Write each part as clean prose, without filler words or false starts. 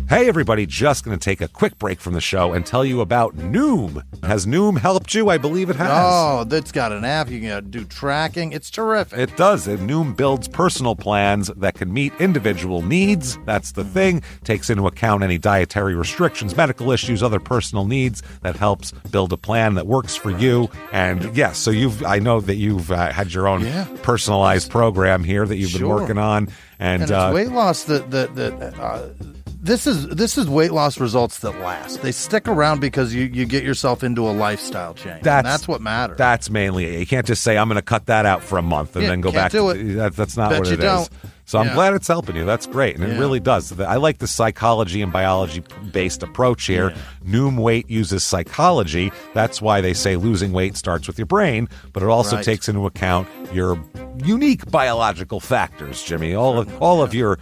Hey everybody, just going to take a quick break from the show and tell you about Noom. Has Noom helped you? I believe it has. Oh, that's got an app. You can do tracking. It's terrific. It does. And Noom builds personal plans that can meet individual needs. That's the thing. Takes into account any dietary restrictions, medical issues, other personal needs. That helps build a plan that works for you. And yes, so I know that you've had your own personalized program here that you've been working on. And it's weight loss This is weight loss results that last. They stick around because you get yourself into a lifestyle change. That's what matters. That's mainly it. You can't just say, I'm going to cut that out for a month and then go back to it. That's not what it is. So I'm glad it's helping you. That's great. And it really does. I like the psychology and biology-based approach here. Yeah. Noom Weight uses psychology. That's why they say losing weight starts with your brain, but it also takes into account your unique biological factors, Jimmy. All of your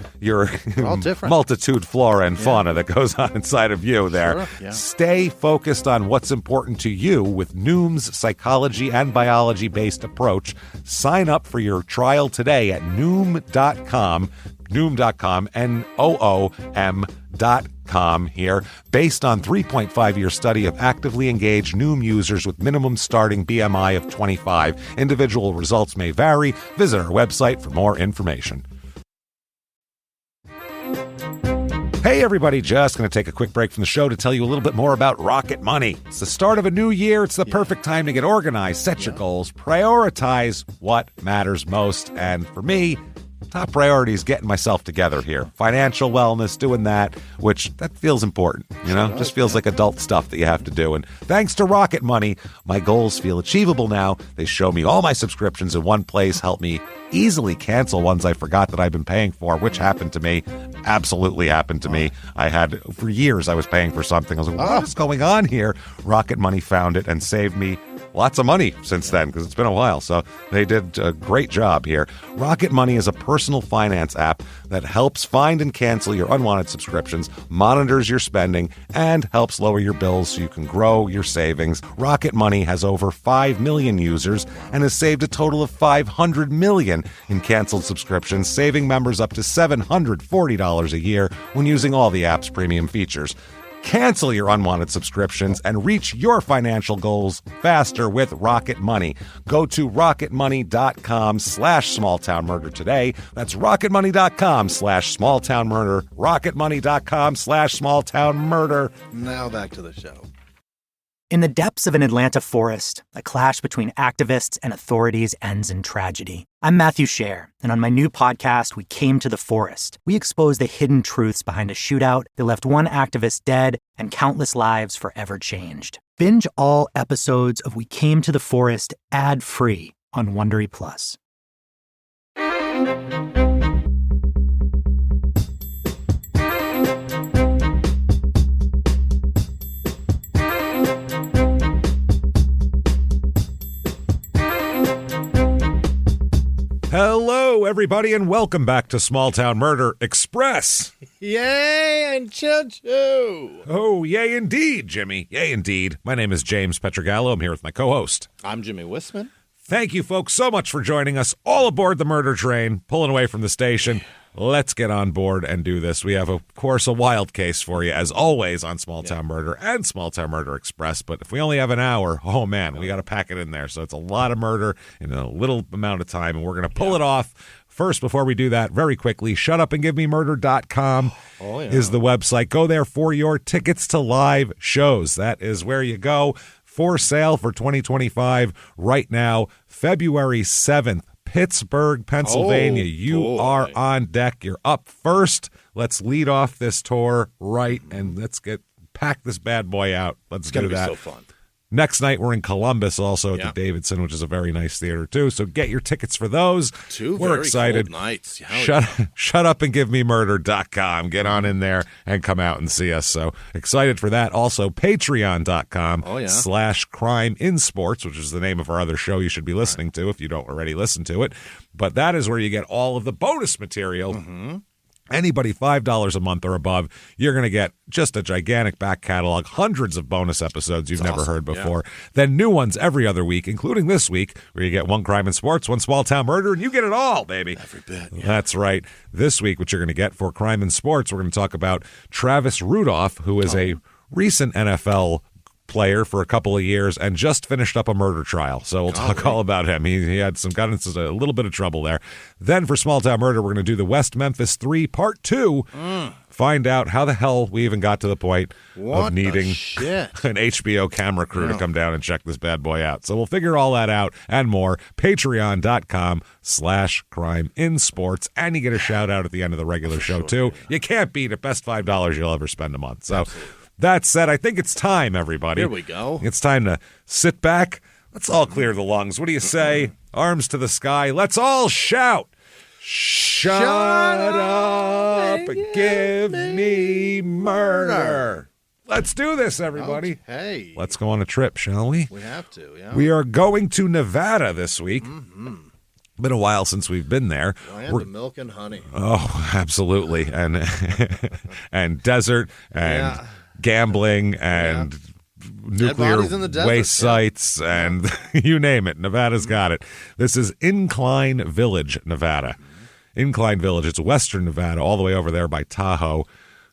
multitude flora and fauna that goes on inside of you there. Sure. Yeah. Stay focused on what's important to you with Noom's psychology and biology-based approach. Sign up for your trial today at Noom.com, Noom.com here, based on 3.5-year study of actively engaged Noom users with minimum starting BMI of 25. Individual results may vary. Visit our website for more information. Hey everybody, just going to take a quick break from the show to tell you a little bit more about Rocket Money. It's the start of a new year. It's the perfect time to get organized, set your goals, prioritize what matters most. And for me, top priority is getting myself together here. Financial wellness, doing that, which that feels important, just feels like adult stuff that you have to do. And thanks to Rocket Money, my goals feel achievable now. They show me all my subscriptions in one place, help me easily cancel ones I forgot that I've been paying for, which happened to me, absolutely happened to me. For years, I was paying for something. I was like, what is going on here? Rocket Money found it and saved me lots of money since then, because it's been a while. So they did a great job here. Rocket Money is a personal finance app that helps find and cancel your unwanted subscriptions, monitors your spending, and helps lower your bills so you can grow your savings. Rocket Money has over 5 million users and has saved a total of $500 million in canceled subscriptions, saving members up to $740 a year when using all the app's premium features. Cancel your unwanted subscriptions and reach your financial goals faster with Rocket Money. Go to rocketmoney.com/smalltownmurder today. That's rocketmoney.com/smalltownmurder. rocketmoney.com/smalltownmurder. Now back to the show. In the depths of an Atlanta forest, a clash between activists and authorities ends in tragedy. I'm Matthew Scher, and on my new podcast, We Came to the Forest, we expose the hidden truths behind a shootout that left one activist dead and countless lives forever changed. Binge all episodes of We Came to the Forest ad-free on Wondery Plus. Hello, everybody, and welcome back to Small Town Murder Express. Yay and choo-choo. Oh, yay indeed, Jimmy. Yay indeed. My name is James Petrogallo. I'm here with my co-host. I'm Jimmy Wissman. Thank you, folks, so much for joining us all aboard the murder train, pulling away from the station. Let's get on board and do this. We have, of course, a wild case for you, as always, on Small Town Murder and Small Town Murder Express. But if we only have an hour, oh, man, we got to pack it in there. So it's a lot of murder in a little amount of time, and we're going to pull it off. First, before we do that, very quickly, shutupandgivememurder.com is the website. Go there for your tickets to live shows. That is where you go. For sale for 2025 right now, February 7th. Pittsburgh, Pennsylvania. You are on deck. You're up first. Let's lead off this tour right, and let's pack this bad boy out. Let's do that. It's going to be so fun. Next night, we're in Columbus, also at the Davidson, which is a very nice theater, too. So get your tickets for those. We're excited. Cold nights. Shutupandgivememurder.com. Get on in there and come out and see us. So excited for that. Also, patreon.com /crimeinsports, which is the name of our other show you should be listening to if you don't already listen to it. But that is where you get all of the bonus material. Anybody $5 a month or above, you're going to get just a gigantic back catalog, hundreds of bonus episodes you've never heard before, then new ones every other week, including this week, where you get one crime in sports, one small town murder, and you get it all, baby. Every bit. Yeah. That's right. This week, what you're going to get for crime in sports, we're going to talk about Travis Rudolph, who is a recent NFL player for a couple of years and just finished up a murder trial. So we'll talk all about him. He had got into a little bit of trouble there. Then for Small Town Murder, we're going to do the West Memphis 3 Part 2. Find out how the hell we even got to the point of needing an HBO camera crew to come down and check this bad boy out. So we'll figure all that out and more. Patreon.com/crime in sports. And you get a shout out at the end of the regular show too. You can't beat it. Best $5 you'll ever spend a month. So that said, I think it's time, everybody. Here we go. It's time to sit back. Let's all clear the lungs. What do you say? Arms to the sky. Let's all shout. Shut up. Give me murder. Let's do this, everybody. Hey. Let's go on a trip, shall we? We have to, yeah. We are going to Nevada this week. Been a while since we've been there. The milk and honey. Oh, absolutely. And desert and gambling and nuclear waste sites and you name it. Nevada's got it. This is Incline Village, Nevada. Incline Village. It's western Nevada, all the way over there by Tahoe,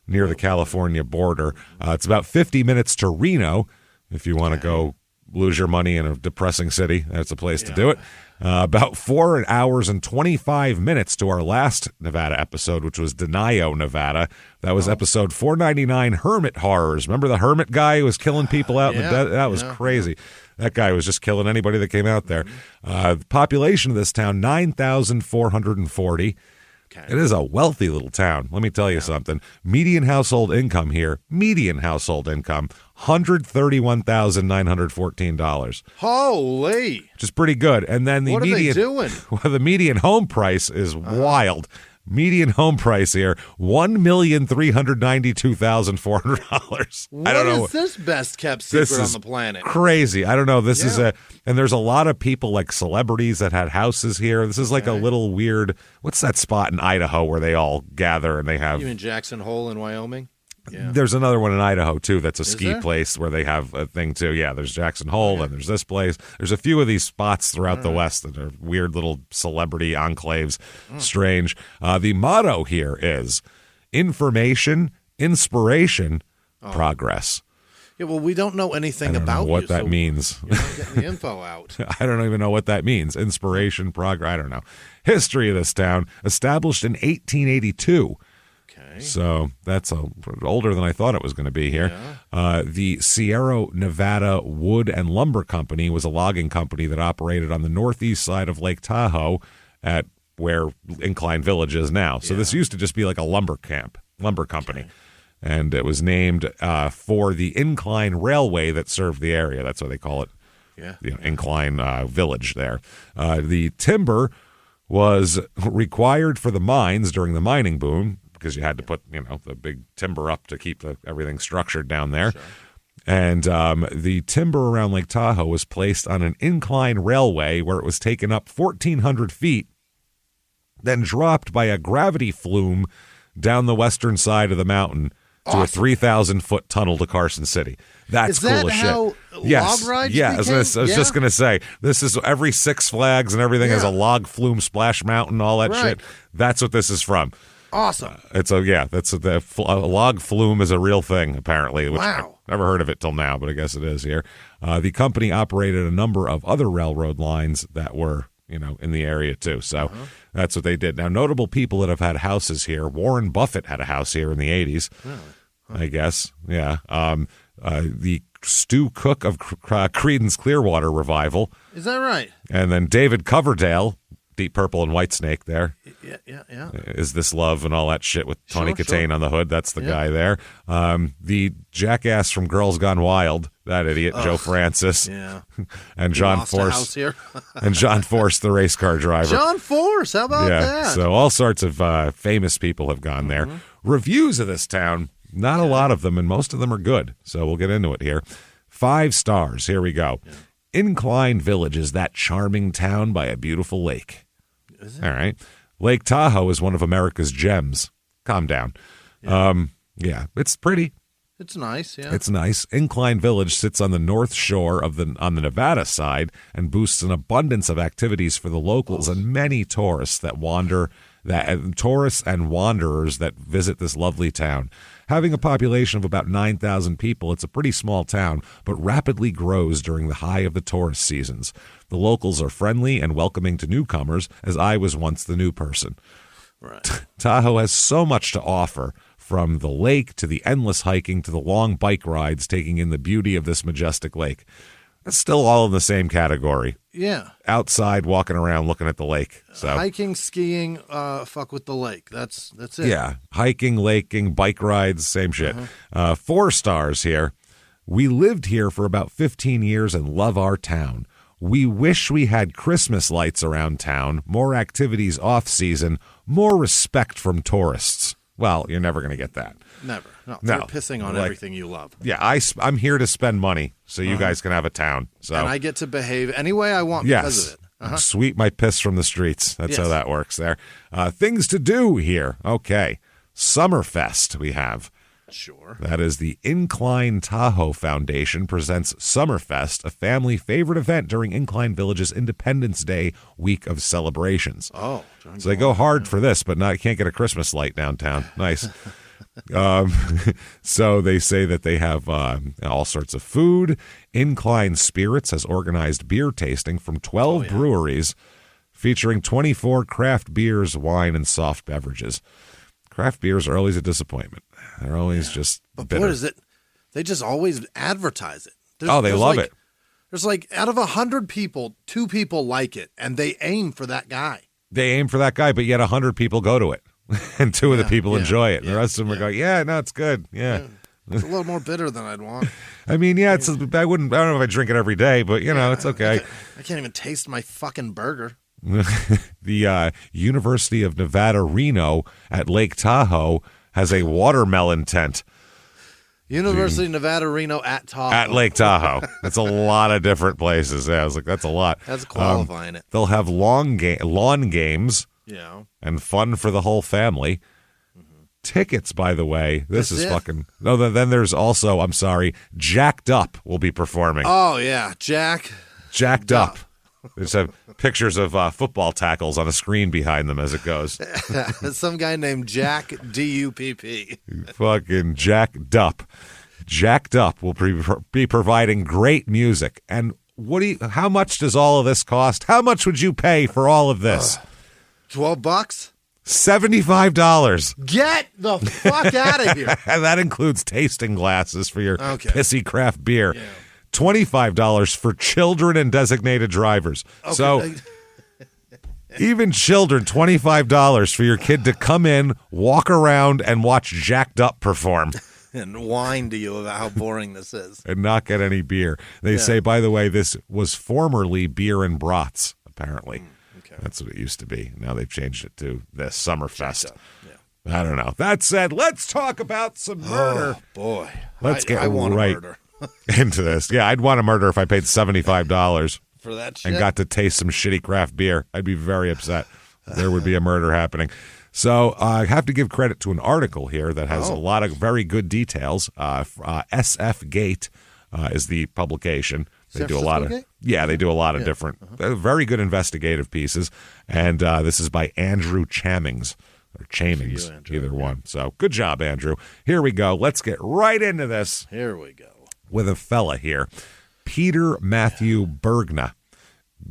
near the California border. It's about 50 minutes to Reno if you want to go lose your money in a depressing city. That's a place to do it. About 4 hours and 25 minutes to our last Nevada episode, which was Denio, Nevada. That was episode 499, Hermit Horrors. Remember the hermit guy who was killing people out in the desert? That was crazy. That guy was just killing anybody that came out there. The population of this town, 9,440. Okay. It is a wealthy little town. Let me tell you something. Median household income here, $131,914. Holy. Which is pretty good. And then the what median, are they doing? Well, the median home price is wild. Median home price here, $1,392,400. What is this best kept secret on the planet? Crazy. I don't know. This is and there's a lot of people like celebrities that had houses here. This is like a little weird, what's that spot in Idaho where they all gather and they have. You mean Jackson Hole in Wyoming? Yeah. There's another one in Idaho, too, that's a ski place where they have a thing, too. Yeah, there's Jackson Hole, and there's this place. There's a few of these spots throughout the West that are weird little celebrity enclaves. Strange. The motto here is information, inspiration, progress. Yeah, well, we don't know anything about I don't know what that means. You're not getting the info out. I don't even know what that means. Inspiration, progress, I don't know. History of this town, established in 1882. So that's older than I thought it was going to be here. The Sierra Nevada Wood and Lumber Company was a logging company that operated on the northeast side of Lake Tahoe at where Incline Village is now. So this used to just be like a lumber company. And it was named for the Incline Railway that served the area. That's why they call it Incline Village there. The timber was required for the mines during the mining boom, because you had to put, the big timber up to keep everything structured down there. Sure. And the timber around Lake Tahoe was placed on an incline railway where it was taken up 1,400 feet, then dropped by a gravity flume down the western side of the mountain to a 3,000-foot tunnel to Carson City. That's cool as shit. How log rides became? I was just going to say, this is every Six Flags and everything has a log flume, Splash Mountain, all that shit. That's what this is from. Awesome. A log flume is a real thing, apparently. Which I've never heard of it till now, but I guess it is here. The company operated a number of other railroad lines that were, in the area too. So that's what they did. Now, notable people that have had houses here. Warren Buffett had a house here in the 80s, I guess. Yeah. The Stu Cook of Creedence Clearwater Revival. Is that right? And then David Coverdale, Deep Purple and Whitesnake there. Yeah. Is This Love and all that shit with Tawny Katane on the hood. That's the guy there. The jackass from Girls Gone Wild, that idiot, Joe Francis. Yeah. And John Force. And John Force, the race car driver. John Force, how about that? So all sorts of famous people have gone there. Reviews of this town, not a lot of them, and most of them are good. So we'll get into it here. 5 stars. Here we go. Yeah. Incline Village is that charming town by a beautiful lake. Is it? All right. Lake Tahoe is one of America's gems. calm down. Yeah, it's pretty. It's nice, yeah. It's nice. Incline Village sits on the north shore on the Nevada side and boasts an abundance of activities for the locals and many tourists tourists and wanderers that visit this lovely town. Having a population of about 9,000 people, it's a pretty small town, but rapidly grows during the high of the tourist seasons. The locals are friendly and welcoming to newcomers, as I was once the new person. Right. Tahoe has so much to offer, from the lake to the endless hiking to the long bike rides, taking in the beauty of this majestic lake. That's still all in the same category. Yeah. Outside, walking around, looking at the lake. So hiking, skiing, fuck with the lake. That's it. Yeah. Hiking, laking, bike rides, same shit. 4 stars here. We lived here for about 15 years and love our town. We wish we had Christmas lights around town, more activities off-season, more respect from tourists. Well, you're never going to get that. Never. No. They're pissing on everything you love. Yeah, I'm here to spend money so you guys can have a town. So. And I get to behave any way I want because of it. Sweep my piss from the streets. That's how that works there. Things to do here. Okay. Summerfest we have. Sure. That is the Incline Tahoe Foundation presents Summerfest, a family favorite event during Incline Village's Independence Day week of celebrations. Oh. So they go hard for this, but can't get a Christmas light downtown. Nice. So they say that they have all sorts of food. Incline Spirits has organized beer tasting from 12 breweries featuring 24 craft beers, wine, and soft beverages. Craft beers are always a disappointment. They're always just bitter. What is it? They just always advertise it. They love it. There's out of 100 people, 2 people like it, and they aim for that guy. They aim for that guy, but yet 100 people go to it, and 2 of the people enjoy it. And the rest of them are going, it's good. Yeah. It's a little more bitter than I'd want. I mean, I don't know if I drink it every day, but, it's okay. I can't even taste my fucking burger. The University of Nevada, Reno at Lake Tahoe has a watermelon tent. University of Nevada, Reno at Tahoe. At Lake Tahoe. That's a lot of different places. Yeah, I was like, that's a lot. That's qualifying it. They'll have lawn games and fun for the whole family. Tickets, by the way. This is fucking... No, then there's also, I'm sorry, Jacked Up will be performing. Oh, yeah. Jacked Up. They just have pictures of football tackles on a screen behind them as it goes. Some guy named Jack D-U-P-P. Fucking Jacked Up. Jacked Up will be providing great music. And how much does all of this cost? How much would you pay for all of this? $12? $75. Get the fuck out of here. And that includes tasting glasses for your pissy craft beer. Yeah. $25 for children and designated drivers. Okay. So even children, $25 for your kid to come in, walk around, and watch Jacked Up perform. And whine to you about how boring this is. And not get any beer. They say, by the way, this was formerly beer and brats, apparently. Okay. That's what it used to be. Now they've changed it to this Summerfest. I don't know. That said, let's talk about some murder. Oh, boy. Let's get I want right murder. into this. Yeah, I'd want to murder if I paid $75 for that shit and got to taste some shitty craft beer. I'd be very upset. There would be a murder happening. So I have to give credit to an article here that has a lot of very good details. SF Gate is the publication. They do a lot of they do a lot of different, very good investigative pieces. And this is by Andrew Chamings. Or Chamings, either one. So good job, Andrew. Here we go. Let's get right into this. Here we go. With a fella here, Peter Matthew Bergna,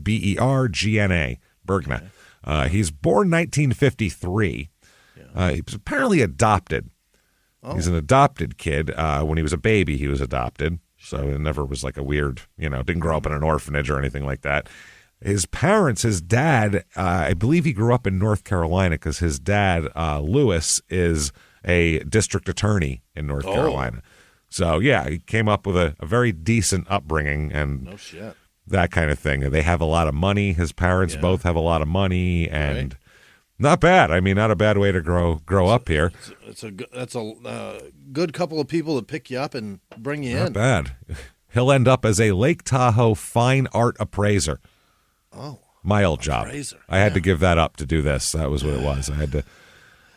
B-E-R-G-N-A, Bergna. He's born 1953. He was apparently adopted. He's an adopted kid. When he was a baby, he was adopted. So it never was like a weird, didn't grow up in an orphanage or anything like that. His parents, his dad, I believe he grew up in North Carolina because his dad, Lewis, is a district attorney in North Carolina. So, he came up with a very decent upbringing and that kind of thing. They have a lot of money. His parents both have a lot of money and not bad. I mean, not a bad way to grow up here. That's a good couple of people to pick you up and bring you in. Not bad. He'll end up as a Lake Tahoe fine art appraiser. Oh, my old job. I had to give that up to do this. That was what it was. I had to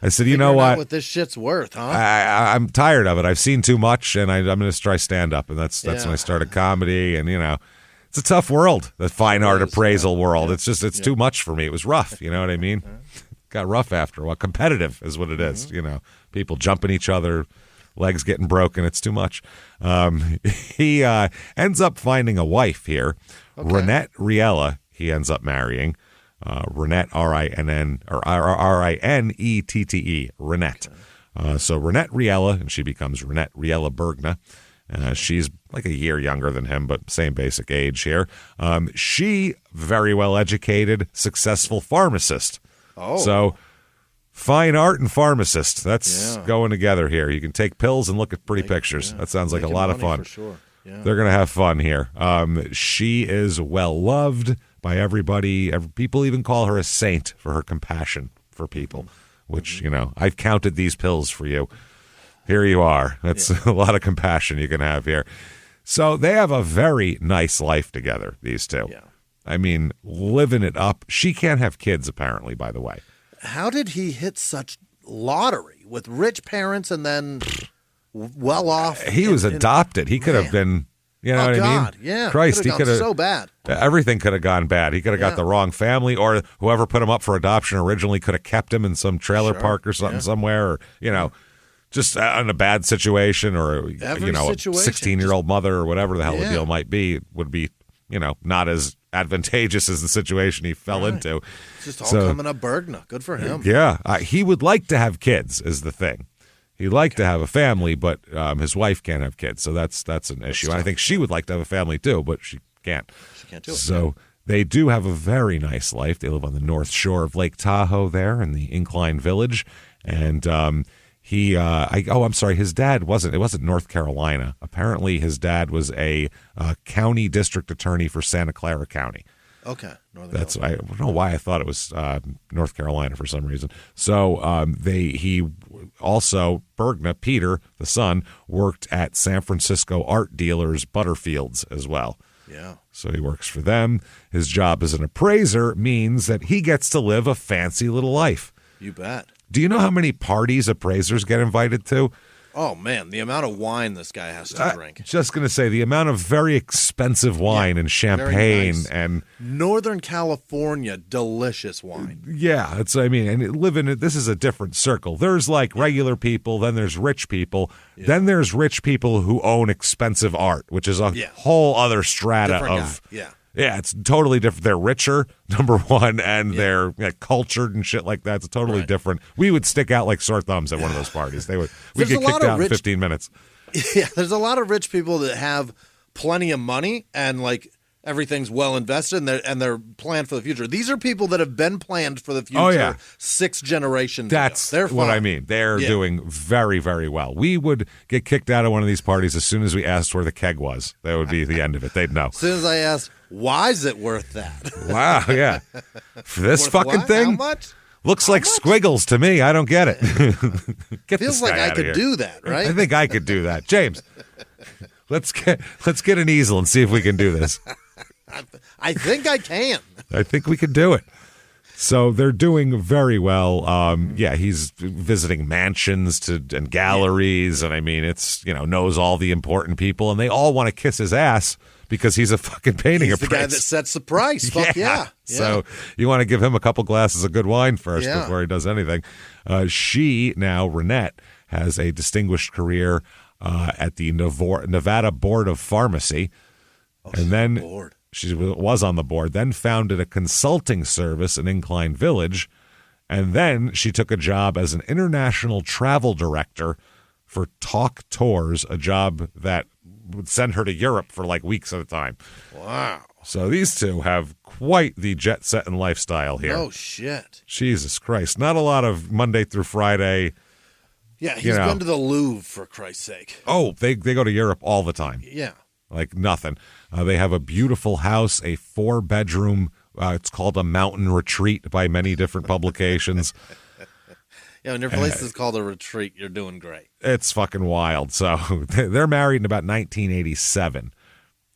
I said, you know what this shit's worth, huh? I'm tired of it. I've seen too much, and I'm going to try stand-up, and that's when I started comedy, and, it's a tough world, the fine art appraisal world. It's too much for me. It was rough, you know what I mean? Got rough after a while. Competitive is what it is, people jumping each other, legs getting broken. It's too much. He ends up finding a wife here, Renette Riella. He ends up marrying Renette, R-I-N-N or R-I-N-E-T-T-E, Renette. So Renette Riella, and she becomes Renette Riella Bergna. She's like a year younger than him, but same basic age here. She very well educated, successful pharmacist. Oh, so fine art and pharmacist. That's going together here. You can take pills and look at pretty pictures. That sounds like a lot of fun. For sure. Yeah. They're going to have fun here. She is well loved by everybody. People even call her a saint for her compassion for people, which, I've counted these pills for you. Here you are. That's a lot of compassion you can have here. So they have a very nice life together, these two. Yeah. I mean, living it up. She can't have kids, apparently, by the way. How did he hit such lottery with rich parents and then well off? He was adopted. He could have been, what I mean? Yeah. Christ, he could have so bad. Everything could have gone bad. He could have got the wrong family, or whoever put him up for adoption originally could have kept him in some trailer park or something somewhere, or just in a bad situation, or a 16-year-old mother or whatever the hell the deal might be would be not as advantageous as the situation he fell into. It's just all coming up Bergna. Good for him. Yeah. He would like to have kids is the thing. He'd like to have a family, but his wife can't have kids, so that's an issue. I think she would like to have a family too, but she can't. She can't do it. So they do have a very nice life. They live on the north shore of Lake Tahoe there in the Incline Village, and I'm sorry, his dad it wasn't North Carolina. Apparently his dad was a county district attorney for Santa Clara County. Okay. I don't know why I thought it was North Carolina for some reason. So he also, Bergna, Peter, the son, worked at San Francisco art dealers Butterfields as well. Yeah. So he works for them. His job as an appraiser means that he gets to live a fancy little life. You bet. Do you know how many parties appraisers get invited to? Oh, man, the amount of wine this guy has to drink. Just going to say, the amount of very expensive wine and champagne nice. And Northern California, delicious wine. Yeah, this is a different circle. There's like regular people, then there's rich people, then there's rich people who own expensive art, which is a whole other strata of... Yeah, it's totally different. They're richer, number one, and they're cultured and shit like that. It's totally different. We would stick out like sore thumbs at one of those parties. We'd get kicked out in 15 minutes. Yeah, there's a lot of rich people that have plenty of money and everything's well invested and they're planned for the future. These are people that have been planned for the future 6 generations That's ago. They're what I mean. They're doing very, very well. We would get kicked out of one of these parties as soon as we asked where the keg was. That would be the end of it. They'd know. As soon as I asked, why is it worth that? Wow, yeah. For this fucking thing? How much? Looks like squiggles to me. I don't get it. Feels like I could do that, right? I think I could do that. James, let's get an easel and see if we can do this. I think I can. I think we can do it. So they're doing very well. He's visiting mansions and galleries, and I mean, it's knows all the important people, and they all want to kiss his ass because he's a fucking painting appraiser. He's the guy that sets the price. Fuck yeah. So you want to give him a couple glasses of good wine first before he does anything. She now, Renette, has a distinguished career at the Nevada Board of Pharmacy, and then. She was on the board, then founded a consulting service in Incline Village, and then she took a job as an international travel director for Talk Tours, a job that would send her to Europe for weeks at a time. Wow. So these two have quite the jet-setting lifestyle here. Oh, shit. Jesus Christ. Not a lot of Monday through Friday. Yeah, he's been to the Louvre, for Christ's sake. Oh, they go to Europe all the time. Yeah. Like nothing. They have a beautiful house, a 4-bedroom. It's called a mountain retreat by many different publications. When your place is called a retreat, you're doing great. It's fucking wild. So they're married in about 1987.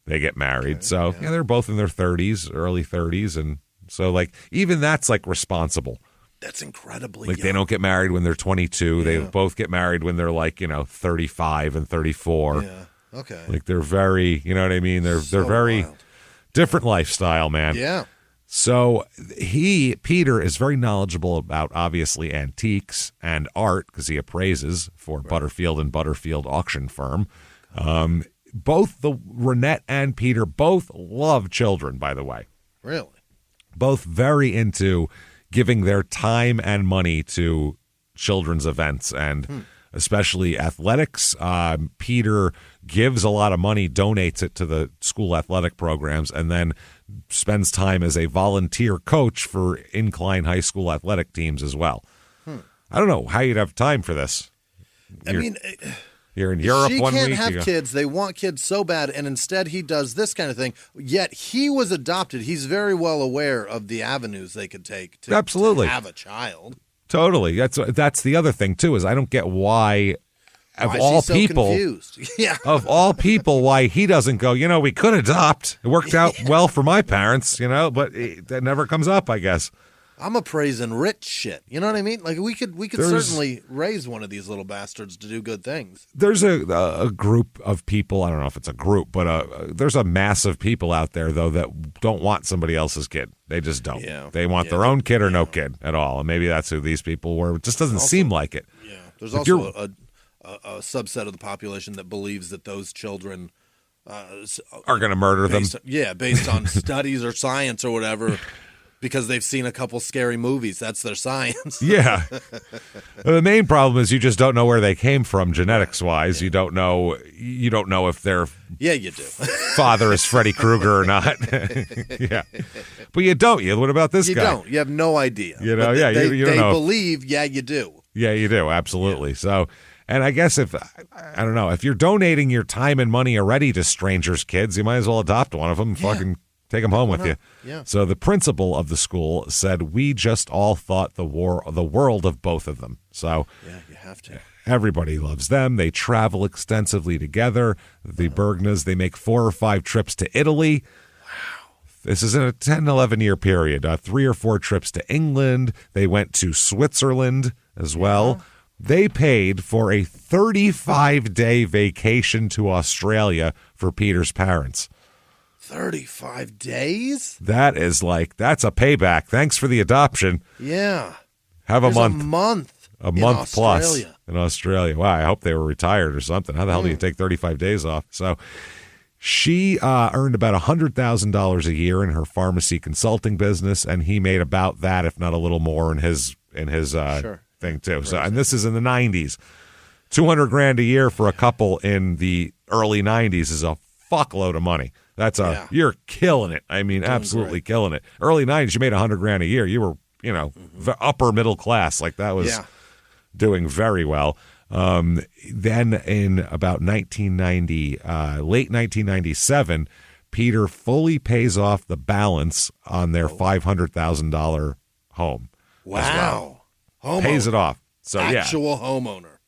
They get married. They're both in their 30s, early 30s. And so even that's responsible. That's incredibly like young. they don't get married when they're 22. They both get married when they're like 35 and 34. Yeah. Okay. Like they're very, you know what I mean? They're very wild. different lifestyle, man. Yeah. So Peter is very knowledgeable about obviously antiques and art because he appraises for Butterfield and Butterfield auction firm. Both the Renette and Peter both love children, by the way. Really? Both very into giving their time and money to children's events and especially athletics. Peter gives a lot of money, donates it to the school athletic programs, and then spends time as a volunteer coach for Incline High School athletic teams as well. I don't know how you'd have time for this. You're in Europe she 1 week. She can't have kids. They want kids so bad, and instead he does this kind of thing. Yet he was adopted. He's very well aware of the avenues they could take to have a child. Totally. That's the other thing, too, is I don't get why of all so people, confused? Yeah. of all people, why he doesn't go, we could adopt. It worked out well for my parents, but that never comes up, I guess. I'm appraising rich shit. You know what I mean? Like we could certainly raise one of these little bastards to do good things. There's a group of people. I don't know if it's a group, but there's a mass of people out there though that don't want somebody else's kid. They just don't. Yeah. They want their own kid or no kid at all. And maybe that's who these people were. It just doesn't seem like it. Yeah. There's also a subset of the population that believes that those children are going to murder them. Based on studies or science or whatever. Because they've seen a couple scary movies. That's their science. Yeah. The main problem is you just don't know where they came from genetics-wise. Yeah. You don't know if their you do. father is Freddy Krueger or not. Yeah. But you don't. What about this guy? You don't. You have no idea. You don't know. They believe, you do. Yeah, you do. Absolutely. Yeah. So, and I guess if you're donating your time and money already to strangers' kids, you might as well adopt one of them and fucking take them home with you. Yeah. So the principal of the school said, we just all thought the world of both of them. So yeah, you have to. Everybody loves them. They travel extensively together. The Bergnas, they make 4 or 5 trips to Italy. Wow. This is in a 10, 11-year period. 3 or 4 trips to England. They went to Switzerland as well. They paid for a 35-day vacation to Australia for Peter's parents. 35 days? That's a payback. Thanks for the adoption. Yeah. Have a month. A month. Plus in Australia. Wow, I hope they were retired or something. How the hell do you take 35 days off? So she earned about $100,000 a year in her pharmacy consulting business, and he made about that, if not a little more, in his thing too. So, and this is in the 90s. $200,000 a year for a couple in the early 90s is a fuckload of money. You're killing it. I mean, absolutely killing it. Early 90s, you made $100,000 a year. You were, upper middle class. Like that was doing very well. Then in about late 1997, Peter fully pays off the balance on their $500,000 home. Wow. Pays it off. So Actual homeowner.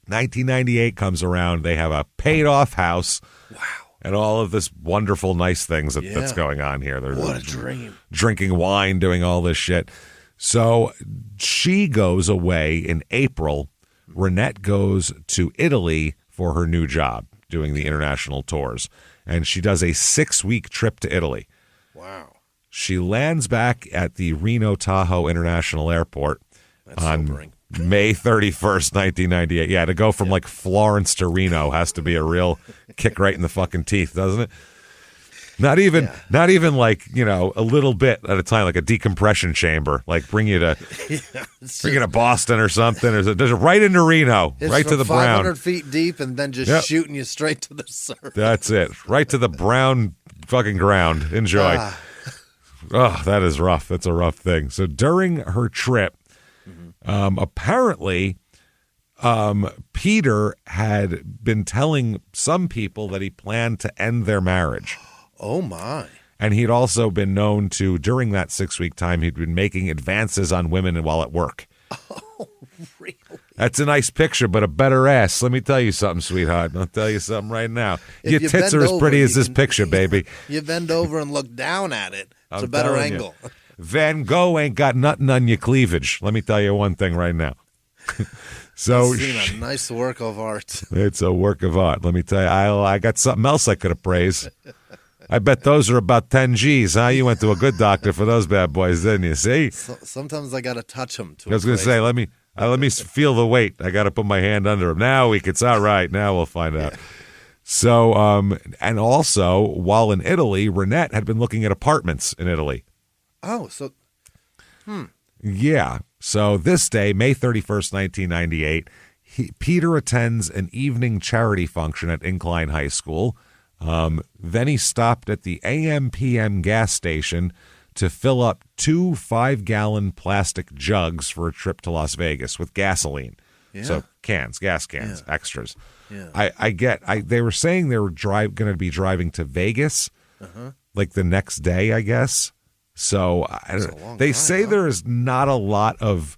1998 comes around. They have a paid off house. Wow. And all of this wonderful, nice things that's going on here. What a dream. Drinking wine, doing all this shit. So she goes away in April. Renette goes to Italy for her new job, doing the international tours. And she does a 6-week trip to Italy. Wow. She lands back at the Reno Tahoe International Airport on May 31st, 1998. Yeah, to go from like Florence to Reno has to be a real kick right in the fucking teeth, doesn't it? Not even like, a little bit at a time, like a decompression chamber, like bring you to Boston or something, or just right into Reno, right to the brown. 500 feet deep and then just shooting you straight to the surface. That's it. Right to the brown fucking ground. Enjoy. Oh, that is rough. That's a rough thing. So during her trip, apparently, Peter had been telling some people that he planned to end their marriage. Oh, my. And he'd also been known to, during that 6-week time, he'd been making advances on women while at work. Oh, really? That's a nice picture, but a better ass. Let me tell you something, sweetheart. I'll tell you something right now. Your tits are as pretty as this picture, baby. You bend over and look down at it. It's a better angle. Van Gogh ain't got nothing on your cleavage. Let me tell you one thing right now. So a nice work of art. It's a work of art. Let me tell you, I got something else I could appraise. I bet those are about 10 G's, huh? You went to a good doctor for those bad boys, didn't you? See? Sometimes I got to touch them. I was going to say, let me feel the weight. I got to put my hand under him. Now it's all right. Now we'll find out. So, and also, while in Italy, Renette had been looking at apartments in Italy. Oh, so, Yeah. So this day, May 31st, 1998, Peter attends an evening charity function at Incline High School. Then he stopped at the AM/PM gas station to fill up 2 5-gallon plastic jugs for a trip to Las Vegas with gasoline. Yeah. So gas cans, extras. Yeah. They were saying they were going to be driving to Vegas like the next day, I guess. So they say there is not a lot of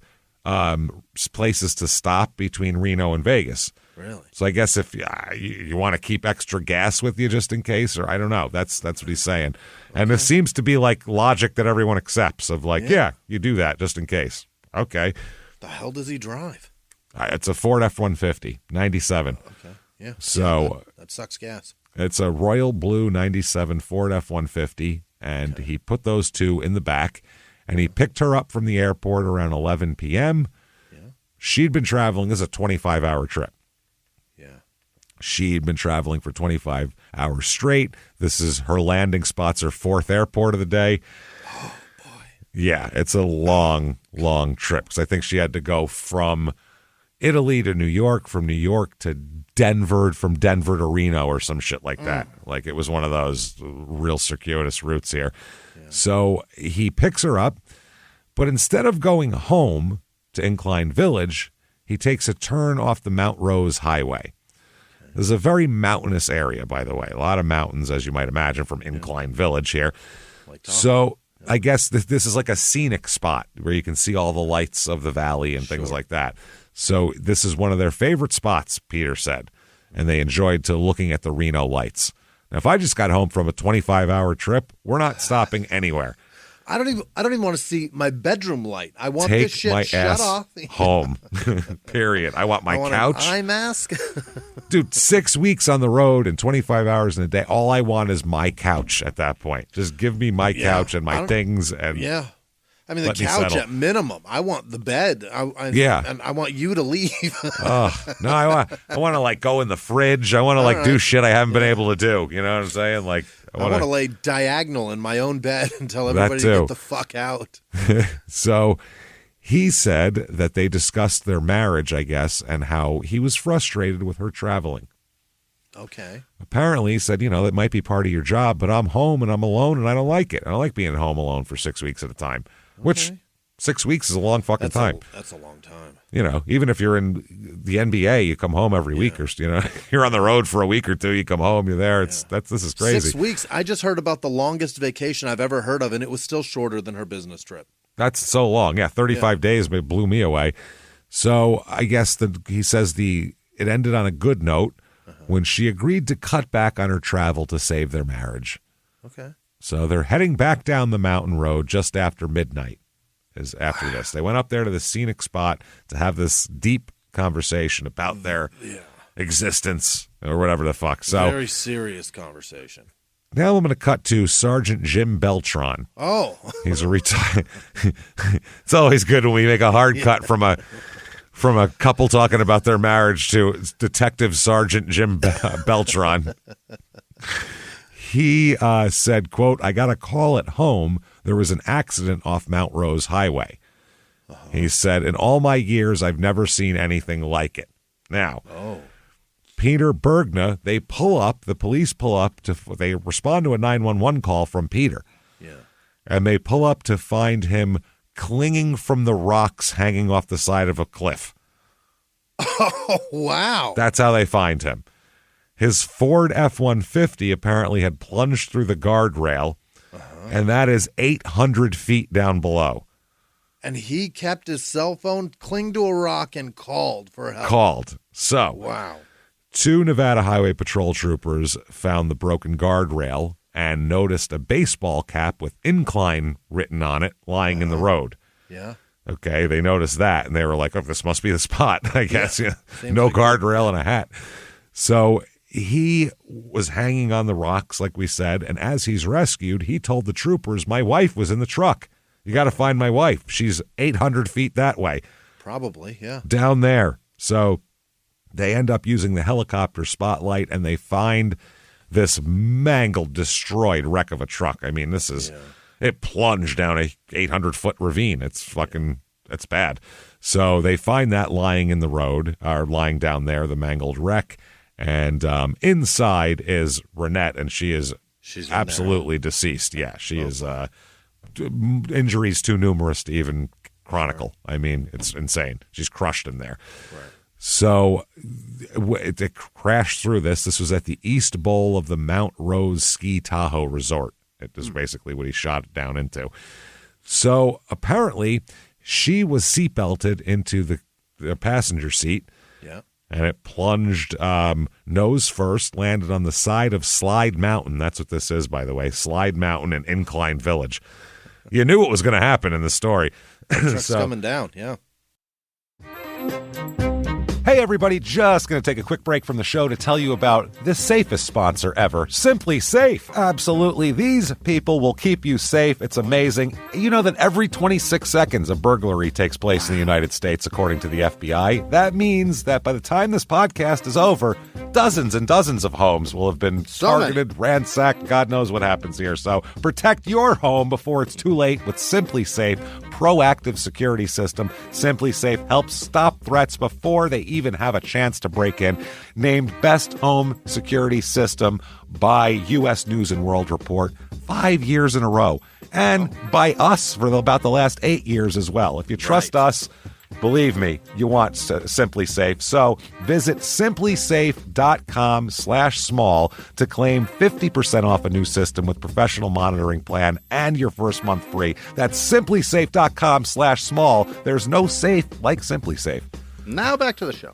places to stop between Reno and Vegas. Really? So I guess if you want to keep extra gas with you just in case, or I don't know. That's what he's saying. Okay. And this seems to be like logic that everyone accepts of like, yeah, you do that just in case. Okay. The hell does he drive? It's a Ford F-150, 97. Okay. Yeah. So that sucks gas. It's a royal blue 97 Ford F-150. And he put those 2 in the back, and he picked her up from the airport around 11 p.m. Yeah. She'd been traveling. This is a 25-hour trip. Yeah. She'd been traveling for 25 hours straight. This is her landing spot's her 4th airport of the day. Oh, boy. Yeah, it's a long, long trip because I think she had to go from Italy to New York, from New York to Denver, from Denver to Reno or some shit like that. Like it was one of those real circuitous routes here. Yeah. So he picks her up, but instead of going home to Incline Village, he takes a turn off the Mount Rose Highway. Okay. This is a very mountainous area, by the way. A lot of mountains, as you might imagine, from Incline Village here. So I guess this is like a scenic spot where you can see all the lights of the valley and things like that. So this is one of their favorite spots, Peter said, and they enjoyed looking at the Reno lights. Now, if I just got home from a 25-hour trip, we're not stopping anywhere. I don't even want to see my bedroom light. I want Take this shit my shut ass off. Home. Period. I want my couch. An eye mask. Dude, 6 weeks on the road and 25 hours in a day. All I want is my couch at that point. Just give me my couch and my things. And I mean, the couch at minimum. I want the bed. And I want you to leave. No, I want to like go in the fridge. I want to like do shit I haven't been able to do. You know what I'm saying? Like I want to lay diagonal in my own bed and tell everybody to get the fuck out. So he said that they discussed their marriage, I guess, and how he was frustrated with her traveling. Okay. Apparently, he said, it might be part of your job, but I'm home and I'm alone and I don't like it. I don't like being home alone for 6 weeks at a time. Which 6 weeks is a long fucking time. That's a long time. Even if you're in the NBA, you come home every week, or you're on the road for a week or two. You come home, you're there. This is crazy. 6 weeks. I just heard about the longest vacation I've ever heard of, and it was still shorter than her business trip. That's so long. Yeah, 35 days blew me away. So I guess he says it ended on a good note when she agreed to cut back on her travel to save their marriage. Okay. So they're heading back down the mountain road just after midnight. After this, they went up there to the scenic spot to have this deep conversation about their existence or whatever the fuck. So very serious conversation. Now I'm going to cut to Sergeant Jim Beltran. Oh, he's a retired. It's always good when we make a hard cut from a couple talking about their marriage to Detective Sergeant Jim Beltran. He said, quote, "I got a call at home. There was an accident off Mount Rose Highway." He said, "In all my years, I've never seen anything like it." Now, Peter Bergna, the police pull up, they respond to a 911 call from Peter. Yeah. And they pull up to find him clinging from the rocks hanging off the side of a cliff. Oh, wow. That's how they find him. His Ford F-150 apparently had plunged through the guardrail, and that is 800 feet down below. And he kept his cell phone, clinged to a rock, and called for help. So, wow. 2 Nevada Highway Patrol troopers found the broken guardrail and noticed a baseball cap with Incline written on it lying in the road. Yeah. Okay, they noticed that, and they were like, oh, this must be the spot, I guess. Yeah. No like guardrail and a hat. So he was hanging on the rocks, like we said, and as he's rescued, he told the troopers, my wife was in the truck. You got to find my wife. She's 800 feet that way. Probably, yeah. Down there. So they end up using the helicopter spotlight, and they find this mangled, destroyed wreck of a truck. I mean, this is... Yeah. It plunged down a 800-foot ravine. It's it's bad. So they find that lying in the road, or lying down there, the mangled wreck. And inside is Renette, and she's absolutely deceased. Yeah, she is injuries too numerous to even chronicle. I mean, it's insane. She's crushed in there. Right. So it crashed through this. This was at the East Bowl of the Mount Rose Ski Tahoe Resort. It is basically what he shot it down into. So apparently she was seatbelted into the passenger seat. Yeah. And it plunged nose first, landed on the side of Slide Mountain. That's what this is, by the way. Slide Mountain and Incline Village. You knew what was going to happen in the story. Truck's coming down, yeah. Hey, everybody, just going to take a quick break from the show to tell you about the safest sponsor ever, Simply Safe. Absolutely. These people will keep you safe. It's amazing. You know that every 26 seconds a burglary takes place in the United States, according to the FBI. That means that by the time this podcast is over, dozens and dozens of homes will have been targeted, ransacked. God knows what happens here. So protect your home before it's too late with Simply Safe proactive security system. Simply Safe helps stop threats before they even have a chance to break in. Named Best Home Security System by U.S. News and World Report 5 years in a row. And by us for about the last 8 years as well. If you trust us, believe me, you want Simply Safe. So visit simplysafe.com/small to claim 50% off a new system with professional monitoring plan and your first month free. That's simplysafe.com/small. There's no safe like Simply Safe. Now back to the show.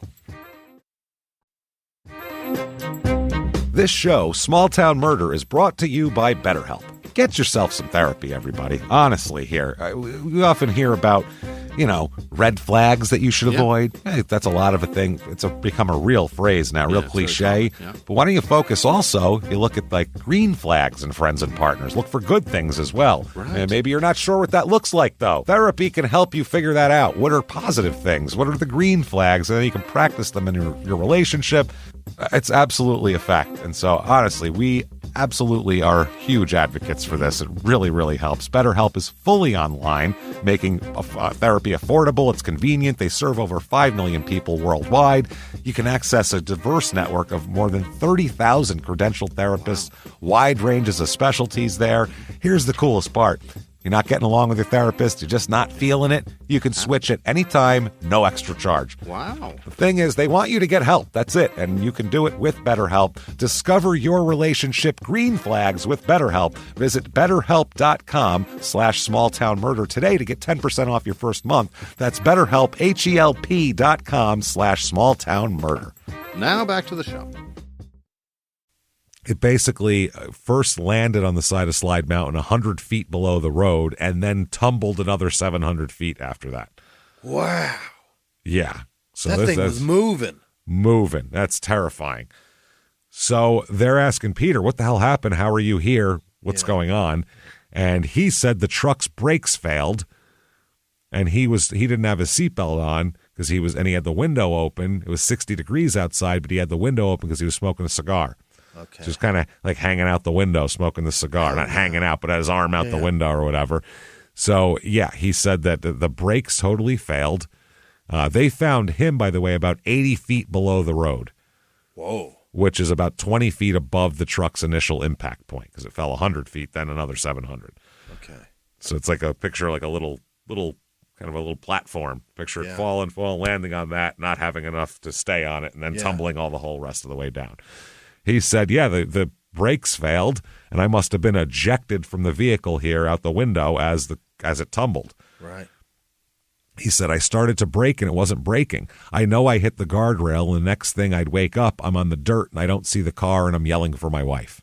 This show, Small Town Murder, is brought to you by BetterHelp. Get yourself some therapy, everybody. Honestly, here. We often hear about, red flags that you should avoid. Hey, that's a lot of a thing. It's become a real phrase now, real cliche. Yeah. But why don't you focus also, you look at like green flags in friends and partners. Look for good things as well. Right. And maybe you're not sure what that looks like, though. Therapy can help you figure that out. What are positive things? What are the green flags? And then you can practice them in your relationship. It's absolutely a fact. And so, honestly, we absolutely are huge advocates for this. It really, really helps. BetterHelp is fully online, making therapy affordable. It's convenient. They serve over 5 million people worldwide. You can access a diverse network of more than 30,000 credentialed therapists, wide ranges of specialties there. Here's the coolest part. You're not getting along with your therapist, you're just not feeling it, you can switch at any time, no extra charge. Wow. The thing is, they want you to get help. That's it. And you can do it with BetterHelp. Discover your relationship green flags with BetterHelp. Visit BetterHelp.com/smalltownmurder today to get 10% off your first month. That's BetterHelp, HELP.com/smalltownmurder. Now back to the show. It basically first landed on the side of Slide Mountain 100 feet below the road and then tumbled another 700 feet after that. Wow. Yeah. So that thing was moving. Moving. That's terrifying. So they're asking Peter, what the hell happened? How are you here? What's going on? And he said the truck's brakes failed and he didn't have his seatbelt on because he had the window open. It was 60 degrees outside, but he had the window open because he was smoking a cigar. Okay. Just kind of like hanging out the window, smoking the cigar. Not hanging out, but had his arm out the window or whatever. So, he said that the brakes totally failed. They found him, by the way, about 80 feet below the road. Whoa. Which is about 20 feet above the truck's initial impact point because it fell 100 feet, then another 700. Okay. So it's like a picture, like a little kind of a little platform. Picture it falling, landing on that, not having enough to stay on it, and then tumbling all the whole rest of the way down. He said, the brakes failed, and I must have been ejected from the vehicle here out the window as it tumbled. Right. He said, I started to brake, and it wasn't braking. I know I hit the guardrail, and the next thing I'd wake up, I'm on the dirt, and I don't see the car, and I'm yelling for my wife.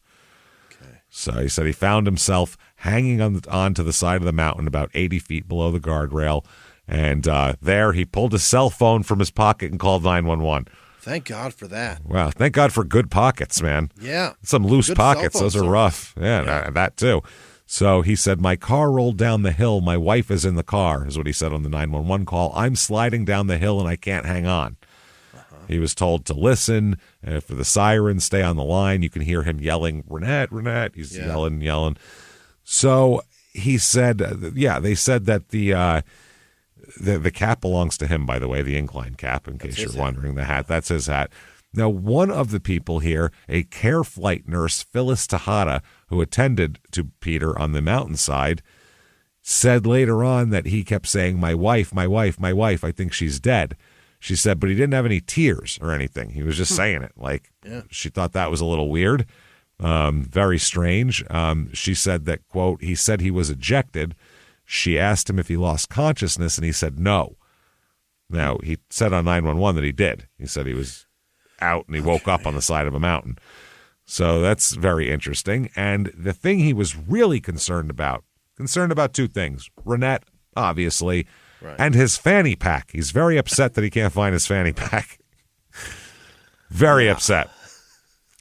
Okay. So he said he found himself hanging onto the side of the mountain about 80 feet below the guardrail. And there he pulled his cell phone from his pocket and called 911. Thank God for that. Wow, thank God for good pockets, man. Yeah. Some loose Good pockets, cell phone those are service. rough. Yeah, that too. So he said, my car rolled down the hill. My wife is in the car, is what he said on the 911 call. I'm sliding down the hill and I can't hang on. He was told to listen for the siren, stay on the line. You can hear him yelling, Renette. He's yelling. So he said, they said that the cap belongs to him, by the way, the Incline cap, in case you're wondering. The hat, that's his hat. Now, one of the people here, a care flight nurse, Phyllis Tejada, who attended to Peter on the mountainside, said later on that he kept saying, my wife, I think she's dead. She said, but he didn't have any tears or anything. He was just saying it. She thought that was a little weird, very strange. She said that, quote, he said he was ejected. She asked him if he lost consciousness, and he said no. Now, he said on 911 that he did. He said he was out and he woke up on the side of a mountain. So that's very interesting. And the thing he was really concerned about two things. Renette, obviously, and his fanny pack. He's very upset that he can't find his fanny pack. Very upset.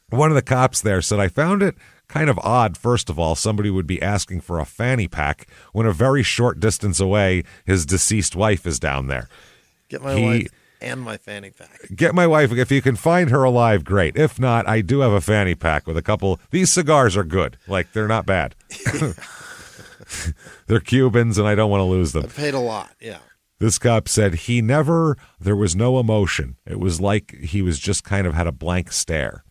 One of the cops there said, I found it kind of odd, first of all, somebody would be asking for a fanny pack when a very short distance away, his deceased wife is down there. Get my wife and my fanny pack. Get my wife. If you can find her alive, great. If not, I do have a fanny pack with a couple. These cigars are good. They're not bad. They're Cubans, and I don't want to lose them. I paid a lot, yeah. This cop said there was no emotion. It was like he was just kind of had a blank stare.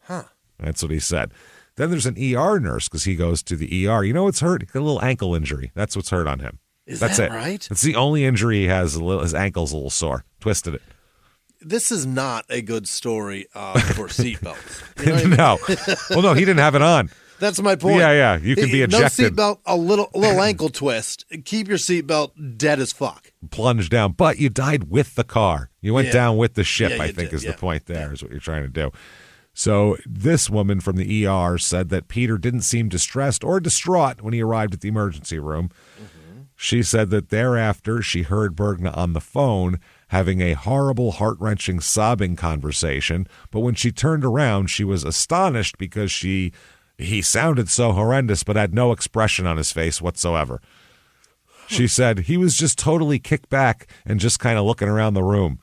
Huh. That's what he said. Then there's an ER nurse because he goes to the ER. You know what's hurt? He got a little ankle injury. That's what's hurt on him. That's it. Right? That's the only injury he has. His ankle's a little sore. Twisted it. This is not a good story for seatbelts. You know No. Well, no, he didn't have it on. That's my point. Yeah. You can be ejected. No seatbelt, a little ankle twist. Keep your seatbelt dead as fuck. Plunge down. But you died with the car. You went down with the ship, Yeah, I think is the point there, is what you're trying to do. So this woman from the ER said that Peter didn't seem distressed or distraught when he arrived at the emergency room. Mm-hmm. She said that thereafter she heard Bergna on the phone having a horrible, heart-wrenching, sobbing conversation. But when she turned around, she was astonished because he sounded so horrendous but had no expression on his face whatsoever. She said he was just totally kicked back and just kind of looking around the room,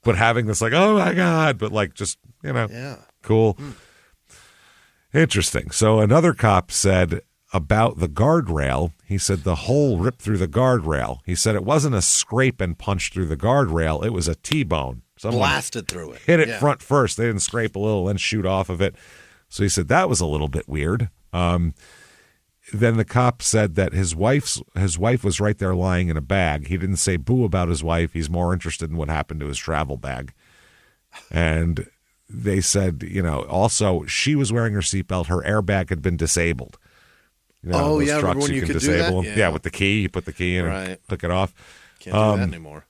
but having this oh my God, but just, cool. Interesting. So another cop said about the guardrail, he said the hole ripped through the guardrail. He said it wasn't a scrape and punch through the guardrail. It was a T-bone. Someone blasted through it. Hit it front first. They didn't scrape a little and shoot off of it. So he said that was a little bit weird. Then the cop said that his wife was right there lying in a bag. He didn't say boo about his wife. He's more interested in what happened to his travel bag. And they said, also she was wearing her seatbelt. Her airbag had been disabled. Those trucks when you could disable do them. that? Yeah, with the key, you put the key in and click it off. Can't do that anymore.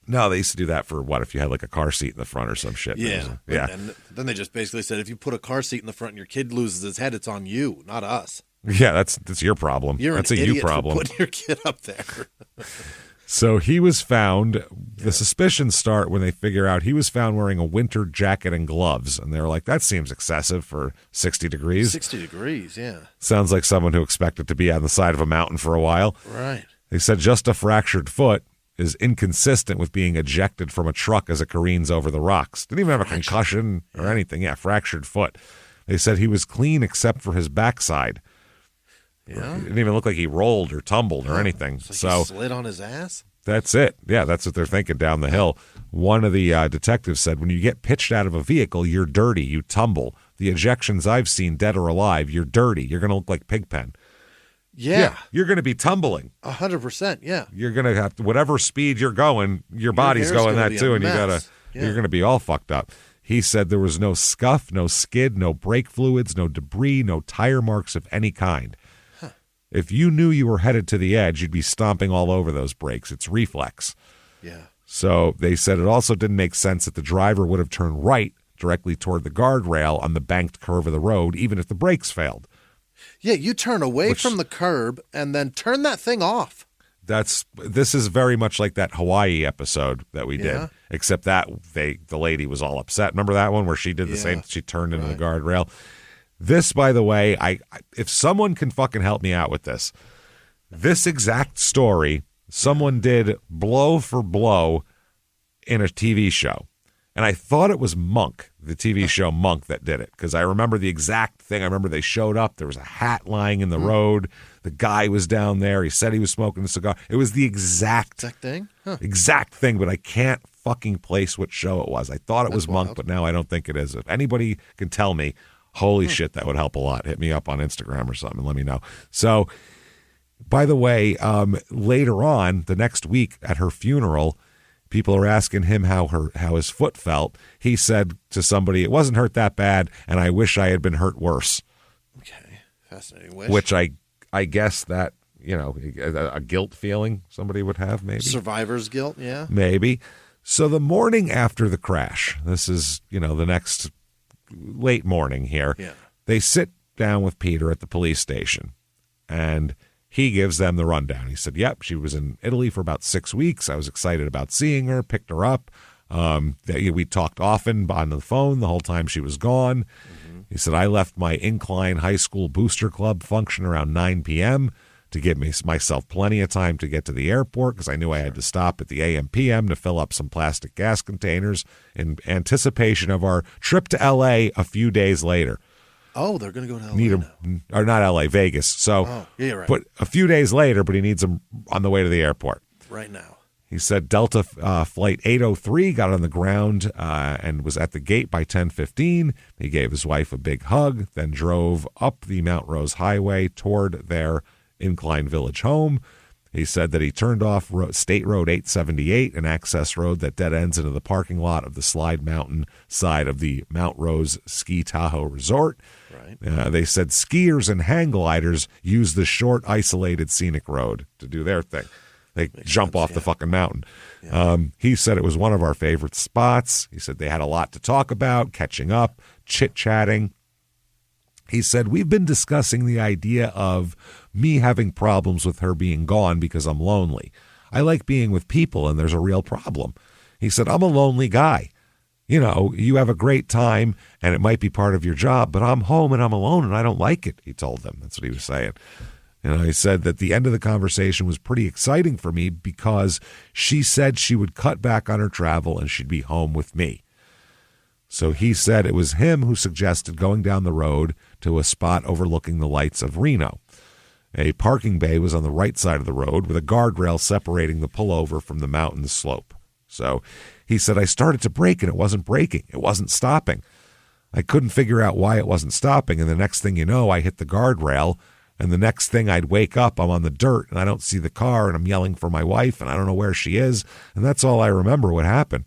No, they used to do that for if you had a car seat in the front or some shit. Yeah. Yeah. And then they just basically said, if you put a car seat in the front and your kid loses his head, it's on you, not us. Yeah, that's your problem. You're that's an a idiot you problem. for putting your kid up there. So he was found, the suspicions start when they figure out he was found wearing a winter jacket and gloves. And they're like, that seems excessive for 60 degrees. 60 degrees, yeah. Sounds like someone who expected to be on the side of a mountain for a while. Right. They said just a fractured foot is inconsistent with being ejected from a truck as it careens over the rocks. Didn't even have a concussion or anything. Yeah, fractured foot. They said he was clean except for his backside. Yeah. It didn't even look like he rolled or tumbled or anything. He slid on his ass? That's it. Yeah, that's what they're thinking down the hill. One of the detectives said, when you get pitched out of a vehicle, you're dirty. You tumble. The ejections I've seen, dead or alive, you're dirty. You're going to look like Pigpen. Yeah. You're going to be tumbling. 100%, yeah. You're going to have to, whatever speed you're going, your body's going that too, and you're going to be all fucked up. He said there was no scuff, no skid, no brake fluids, no debris, no tire marks of any kind. If you knew you were headed to the edge, you'd be stomping all over those brakes. It's reflex. Yeah. So they said it also didn't make sense that the driver would have turned right directly toward the guardrail on the banked curve of the road, even if the brakes failed. Yeah, you turn away from the curb and then turn that thing off. This is very much like that Hawaii episode that we did, except that the lady was all upset. Remember that one where she did the same? She turned into the guardrail. This, by the way, if someone can fucking help me out with this exact story, someone did blow for blow in a TV show. And I thought it was Monk, the TV show Monk, that did it, because I remember the exact thing. I remember they showed up. There was a hat lying in the road. The guy was down there. He said he was smoking a cigar. It was the exact thing? Exact thing, but I can't fucking place what show it was. I thought it was Monk, but now I don't think it is. If anybody can tell me, holy shit, that would help a lot. Hit me up on Instagram or something. Let me know. So, by the way, later on, the next week at her funeral, people are asking him how his foot felt. He said to somebody, "It wasn't hurt that bad, and I wish I had been hurt worse." Okay, fascinating wish. Which I guess that, a guilt feeling somebody would have, maybe. Survivor's guilt, yeah. Maybe. So the morning after the crash, this is, the next late morning here, they sit down with Peter at the police station, and he gives them the rundown. He said, yep, she was in Italy for about 6 weeks. I was excited about seeing her, picked her up. We talked often on the phone the whole time she was gone. Mm-hmm. He said, I left my Incline High School Booster Club function around 9 p.m. to give myself plenty of time to get to the airport because I knew I had to stop at the AM/PM to fill up some plastic gas containers in anticipation of our trip to L.A. a few days later. Oh, they're going to go to L.A. now. Or not L.A., Vegas. So, yeah, right. But a few days later, but he needs them on the way to the airport. Right now. He said Delta Flight 803 got on the ground and was at the gate by 10:15. He gave his wife a big hug, then drove up the Mount Rose Highway toward their Incline Village home. He said that he turned off State Road 878, an access road that dead ends into the parking lot of the Slide Mountain side of the Mount Rose Ski Tahoe Resort. Right. They said skiers and hang gliders use the short, isolated scenic road to do their thing. They jump off the fucking mountain. Yeah. He said it was one of our favorite spots. He said they had a lot to talk about, catching up, chit-chatting. He said, we've been discussing the idea of me having problems with her being gone because I'm lonely. I like being with people, and there's a real problem. He said, I'm a lonely guy. You have a great time, and it might be part of your job, but I'm home and I'm alone, and I don't like it, he told them. That's what he was saying. He said that the end of the conversation was pretty exciting for me because she said she would cut back on her travel and she'd be home with me. So he said it was him who suggested going down the road to a spot overlooking the lights of Reno. A parking bay was on the right side of the road with a guardrail separating the pullover from the mountain slope. So he said, I started to brake and it wasn't braking. It wasn't stopping. I couldn't figure out why it wasn't stopping. And the next thing you know, I hit the guardrail. And the next thing I'd wake up, I'm on the dirt and I don't see the car and I'm yelling for my wife and I don't know where she is. And that's all I remember what happened.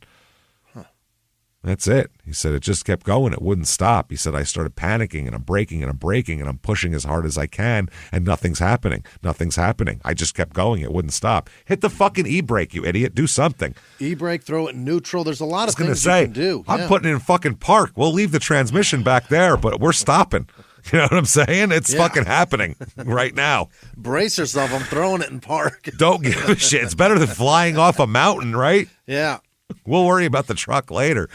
That's it. He said it just kept going. It wouldn't stop. He said I started panicking and I'm braking and I'm braking and I'm pushing as hard as I can and nothing's happening. Nothing's happening. I just kept going. It wouldn't stop. Hit the fucking e-brake, you idiot. Do something. E-brake, throw it in neutral. There's a lot of things you can do. I'm putting it in fucking park. We'll leave the transmission back there, but we're stopping. You know what I'm saying? It's fucking happening right now. Brace yourself. I'm throwing it in park. Don't give a shit. It's better than flying off a mountain, right? Yeah. We'll worry about the truck later.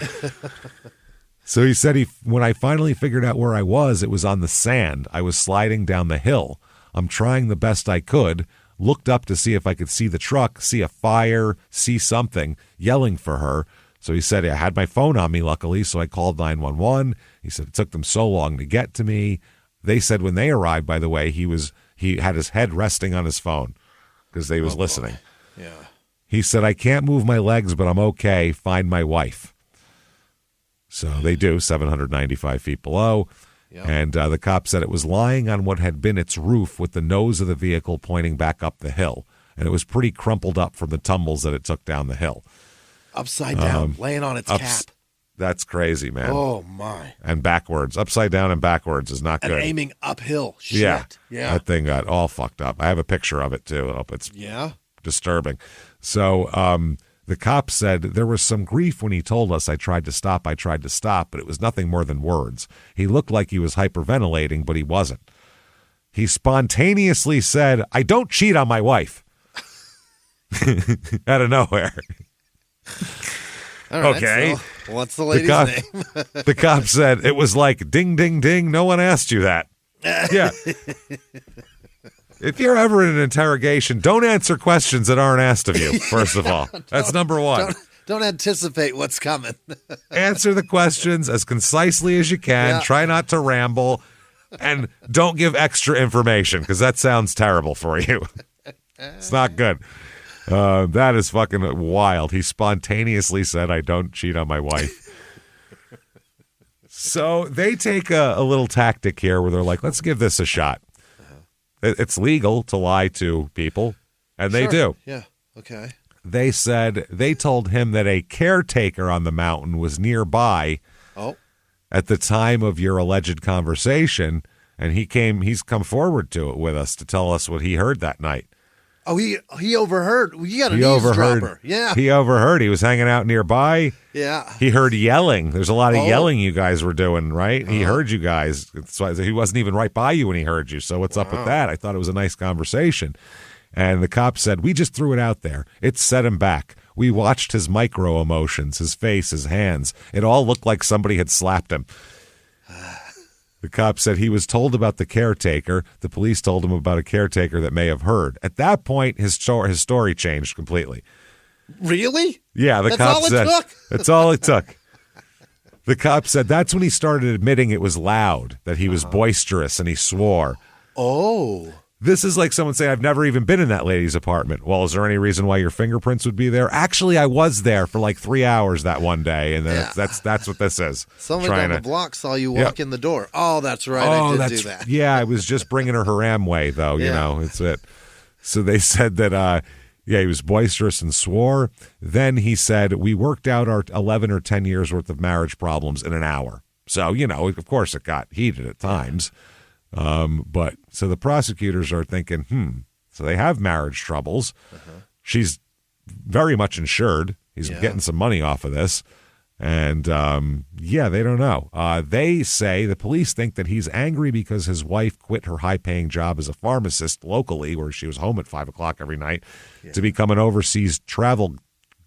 So he said when I finally figured out where I was, it was on the sand. I was sliding down the hill. I'm trying the best I could, looked up to see if I could see the truck, see a fire, see something, yelling for her. So he said I had my phone on me, luckily, so I called 911. He said it took them so long to get to me. They said when they arrived, by the way, he had his head resting on his phone because they was listening. Boy. Yeah. He said, I can't move my legs, but I'm okay. Find my wife. So they do, 795 feet below. Yep. And the cop said it was lying on what had been its roof with the nose of the vehicle pointing back up the hill. And it was pretty crumpled up from the tumbles that it took down the hill. Upside down, laying on its cap. That's crazy, man. Oh, my. And backwards. Upside down and backwards is not good. And aiming uphill. Shit. Yeah. Yeah. That thing got all fucked up. I have a picture of it, too. It's disturbing. So the cop said there was some grief when he told us I tried to stop, but it was nothing more than words. He looked like he was hyperventilating, but he wasn't. he spontaneously said, "I don't cheat on my wife." Out of nowhere. All right, Okay. So what's the lady's name? The cop said it was like, ding, ding, ding. No one asked you that. Yeah. If you're ever in an interrogation, don't answer questions that aren't asked of you, first of all. That's number one. Don't anticipate what's coming. Answer the questions as concisely as you can. Yeah. Try not to ramble. And don't give extra information, because that sounds terrible for you. It's not good. That is fucking wild. He spontaneously said, "I don't cheat on my wife." So they take a little tactic here where they're like, let's give this a shot. It's legal to lie to people, and they do. Yeah, okay. They said they told him that a caretaker on the mountain was nearby at the time of your alleged conversation, and he's come forward to it with us to tell us what he heard that night. Oh, he overheard. You got an eavesdropper. Yeah. He overheard. He was hanging out nearby. Yeah. He heard yelling. There's a lot of yelling you guys were doing, right? He heard you guys. So he wasn't even right by you when he heard you. So what's up with that? I thought it was a nice conversation. And the cop said, "We just threw it out there. It set him back. We watched his micro emotions, his face, his hands. It all looked like somebody had slapped him." The cop said he was told about the caretaker. The police told him about a caretaker that may have heard. At that point, his story changed completely. Really? Yeah, That's all it took? That's all it took. The cop said that's when he started admitting it was loud, that he was boisterous, and he swore. Oh. This is like someone saying, "I've never even been in that lady's apartment." Well, is there any reason why your fingerprints would be there? Actually, I was there for like 3 hours that one day, and that's what this is. Someone down the block saw you walk in the door. Oh, that's right. I did do that. Yeah, I was just bringing her Amway, though. You know, it's it. So they said that, he was boisterous and swore. Then he said, "We worked out our 11 or 10 years worth of marriage problems in an hour." So, of course it got heated at times. But so the prosecutors are thinking, so they have marriage troubles. She's very much insured. He's getting some money off of this. And, they don't know. They say the police think that he's angry because his wife quit her high-paying job as a pharmacist locally, where she was home at 5 o'clock every night, to become an overseas travel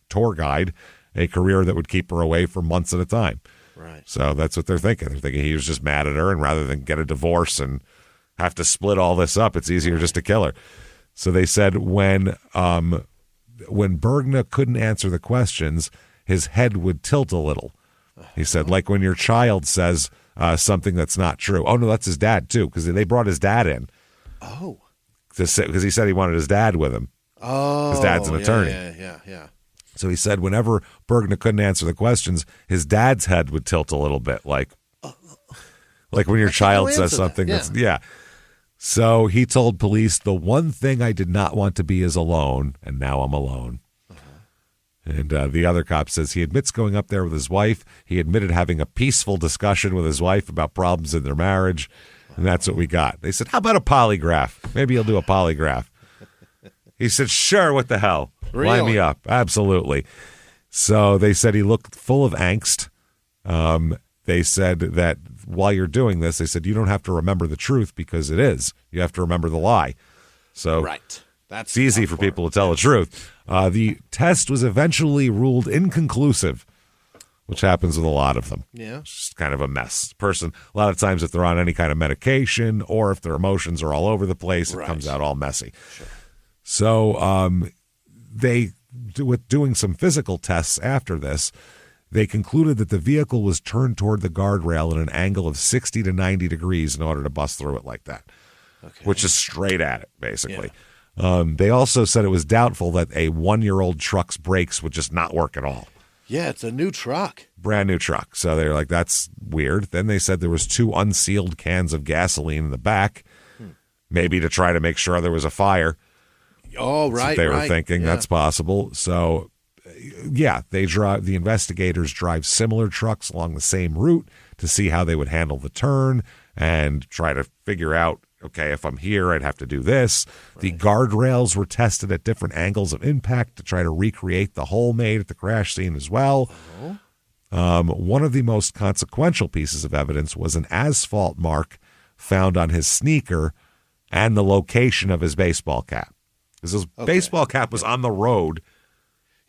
tour guide, a career that would keep her away for months at a time. Right. So that's what they're thinking. They're thinking he was just mad at her, and rather than get a divorce and have to split all this up, it's easier just to kill her. So they said when Bergna couldn't answer the questions, his head would tilt a little. He said, like when your child says something that's not true. Oh, no, that's his dad, too, because they brought his dad in. Oh. Because he said he wanted his dad with him. Oh. His dad's an attorney. Yeah. So he said whenever Bergna couldn't answer the questions, his dad's head would tilt a little bit, like when your child says something that's. So he told police, "The one thing I did not want to be is alone, and now I'm alone." And the other cop says he admits going up there with his wife. He admitted having a peaceful discussion with his wife about problems in their marriage, and that's what we got. They said, "How about a polygraph? Maybe he'll do a polygraph." He said, "Sure, what the hell? Really? Line me up." Absolutely. So they said he looked full of angst. They said that while you're doing this, they said you don't have to remember the truth because it is. You have to remember the lie. So it's easy for people to tell the truth. The test was eventually ruled inconclusive, which happens with a lot of them. Yeah. It's just kind of a mess. A lot of times if they're on any kind of medication or if their emotions are all over the place, it comes out all messy. Sure. So with doing some physical tests after this, they concluded that the vehicle was turned toward the guardrail at an angle of 60 to 90 degrees in order to bust through it like that, which is straight at it, basically. Yeah. They also said it was doubtful that a 1-year-old truck's brakes would just not work at all. Yeah, it's a new truck. Brand new truck. So they're like, that's weird. Then they said there was 2 unsealed cans of gasoline in the back, maybe to try to make sure there was a fire. Oh, right. They were thinking that's possible. So, the investigators drive similar trucks along the same route to see how they would handle the turn and try to figure out, okay, if I'm here, I'd have to do this. Right. The guardrails were tested at different angles of impact to try to recreate the hole made at the crash scene as well. One of the most consequential pieces of evidence was an asphalt mark found on his sneaker and the location of his baseball cap. Because his baseball cap was on the road.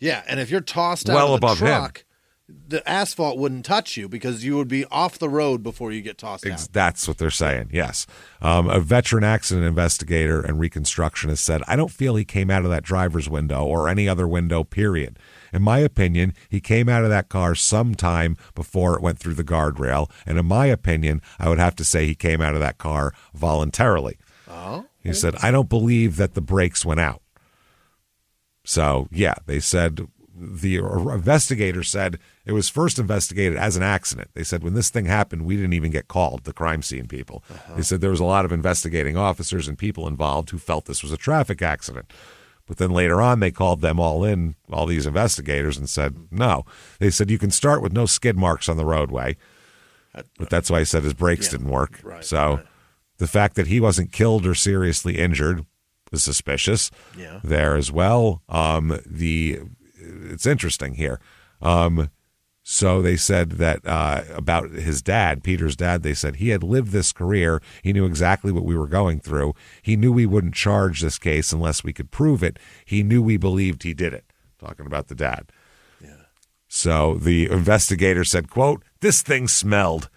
Yeah, and if you're tossed out well of the above truck, him. The asphalt wouldn't touch you because you would be off the road before you get tossed out. That's what they're saying, yes. A veteran accident investigator and reconstructionist said, I don't feel he came out of that driver's window or any other window, period. In my opinion, he came out of that car sometime before it went through the guardrail. And in my opinion, I would have to say he came out of that car voluntarily. Oh. He said, I don't believe that the brakes went out. So, yeah, they said, the investigator said it was first investigated as an accident. They said when this thing happened, we didn't even get called, the crime scene people. They said there was a lot of investigating officers and people involved who felt this was a traffic accident. But then later on, they called them all in, all these investigators, and said, no. They said you can start with no skid marks on the roadway. But that's why I said his brakes didn't work. The fact that he wasn't killed or seriously injured was suspicious there as well. It's interesting here. So they said that about his dad, Peter's dad, they said he had lived this career. He knew exactly what we were going through. He knew we wouldn't charge this case unless we could prove it. He knew we believed he did it. Talking about the dad. Yeah. So the investigator said, quote, this thing smelled.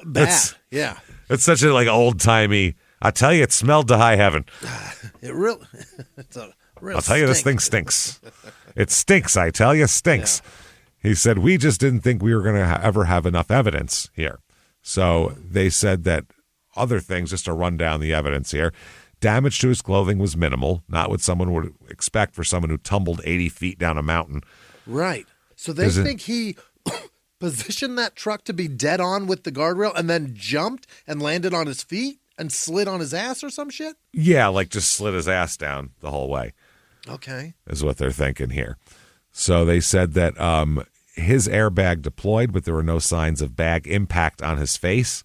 Bad. It's such a old-timey, I tell you, it smelled to high heaven. It really, it's a real I'll tell you, this thing stinks. It stinks, I tell you, stinks. Yeah. He said, we just didn't think we were going to ever have enough evidence here. So they said that other things, just to run down the evidence here, damage to his clothing was minimal, not what someone would expect for someone who tumbled 80 feet down a mountain. Right. So they think he positioned that truck to be dead on with the guardrail and then jumped and landed on his feet and slid on his ass or some shit? Yeah, just slid his ass down the whole way. Okay. Is what they're thinking here. So they said that his airbag deployed, but there were no signs of bag impact on his face.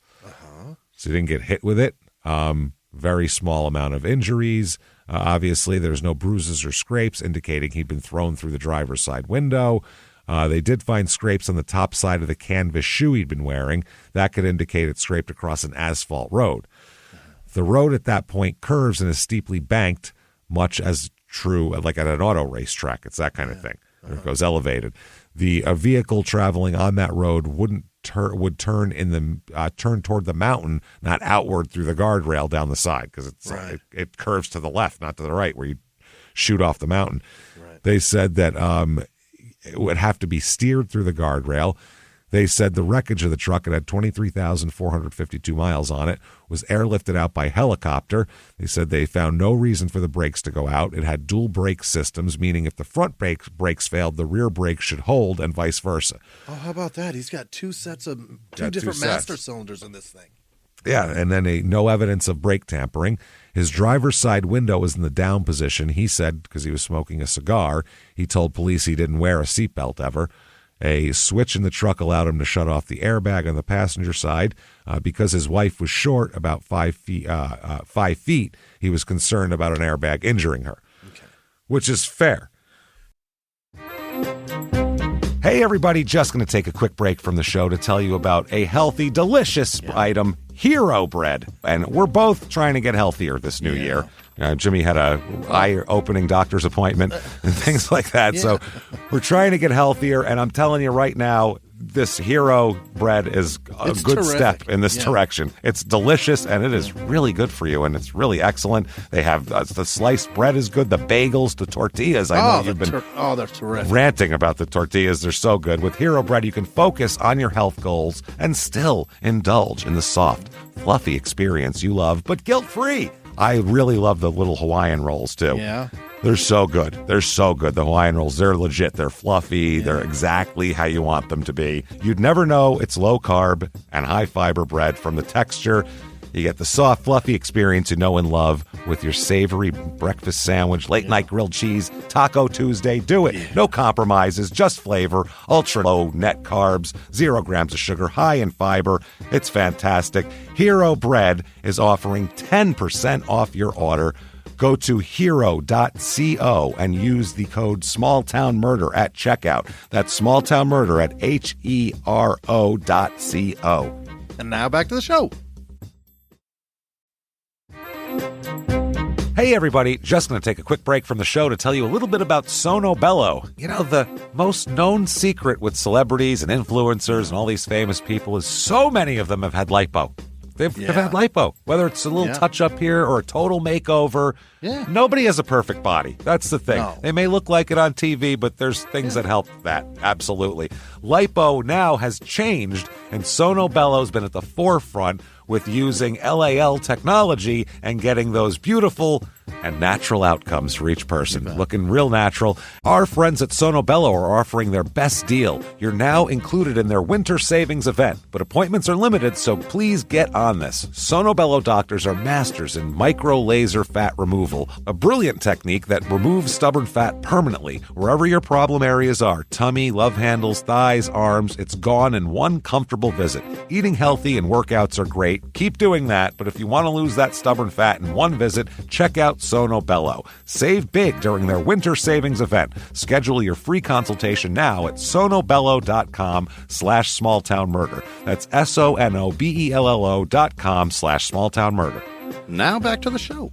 So he didn't get hit with it. Very small amount of injuries. Obviously, there's no bruises or scrapes indicating he'd been thrown through the driver's side window. They did find scrapes on the top side of the canvas shoe he'd been wearing. That could indicate it scraped across an asphalt road. The road at that point curves and is steeply banked, much as true like at an auto racetrack. It's that kind of thing. It goes elevated. A vehicle traveling on that road would turn turn toward the mountain, not outward through the guardrail down the side, because it curves to the left, not to the right, where you shoot off the mountain. Right. They said that it would have to be steered through the guardrail. They said the wreckage of the truck, it had 23,452 miles on it, was airlifted out by helicopter. They said they found no reason for the brakes to go out. It had dual brake systems, meaning if the front brakes failed, the rear brakes should hold and vice versa. Oh, how about that? He's got two different master cylinders in this thing. Yeah, and then no evidence of brake tampering. His driver's side window was in the down position. He said, because he was smoking a cigar, he told police he didn't wear a seatbelt ever. A switch in the truck allowed him to shut off the airbag on the passenger side. Because his wife was short, about 5 feet, he was concerned about an airbag injuring her, which is fair. Hey, everybody, just going to take a quick break from the show to tell you about a healthy, delicious item, Hero Bread. And we're both trying to get healthier this new year. Jimmy had a eye-opening doctor's appointment and things like that. Yeah. So we're trying to get healthier, and I'm telling you right now, this Hero Bread is a good step in this direction. It's delicious, and it is really good for you, and it's really excellent. They have the sliced bread is good, the bagels, the tortillas. I know you've been they're terrific. Ranting about the tortillas. They're so good. With Hero Bread, you can focus on your health goals and still indulge in the soft, fluffy experience you love, but guilt-free. I really love the little Hawaiian rolls, too. Yeah. They're so good. They're so good. The Hawaiian rolls, they're legit. They're fluffy. Yeah. They're exactly how you want them to be. You'd never know it's low-carb and high-fiber bread from the texture. You get the soft, fluffy experience you know and love with your savory breakfast sandwich, late-night grilled cheese, Taco Tuesday. Do it. No compromises, just flavor, ultra-low net carbs, 0 grams of sugar, high in fiber. It's fantastic. Hero Bread is offering 10% off your order. Go to hero.co and use the code SmallTownMurder at checkout. That's SmallTownMurder at HERO.co. And now back to the show. Hey, everybody. Just going to take a quick break from the show to tell you a little bit about Sono Bello. You know, the most known secret with celebrities and influencers and all these famous people is so many of them have had lipo. They've had lipo, whether it's a little touch-up here or a total makeover. Yeah. Nobody has a perfect body. That's the thing. No. They may look like it on TV, but there's things that help that. Absolutely. Lipo now has changed, and Sono Bello's been at the forefront with using LAL technology and getting those beautiful and natural outcomes for each person. Looking real natural. Our friends at Sono Bello are offering their best deal. You're now included in their winter savings event, but appointments are limited, so please get on this. Sono Bello doctors are masters in micro laser fat removal, a brilliant technique that removes stubborn fat permanently wherever your problem areas are. Tummy, love handles, thighs, arms, it's gone in one comfortable visit. Eating healthy and workouts are great. Keep doing that, but if you want to lose that stubborn fat in one visit, check out Sono Bello. Save big during their winter savings event. Schedule your free consultation now at sonobello.com/smalltownmurder. That's sonobello.com/smalltownmurder. Now back to the show.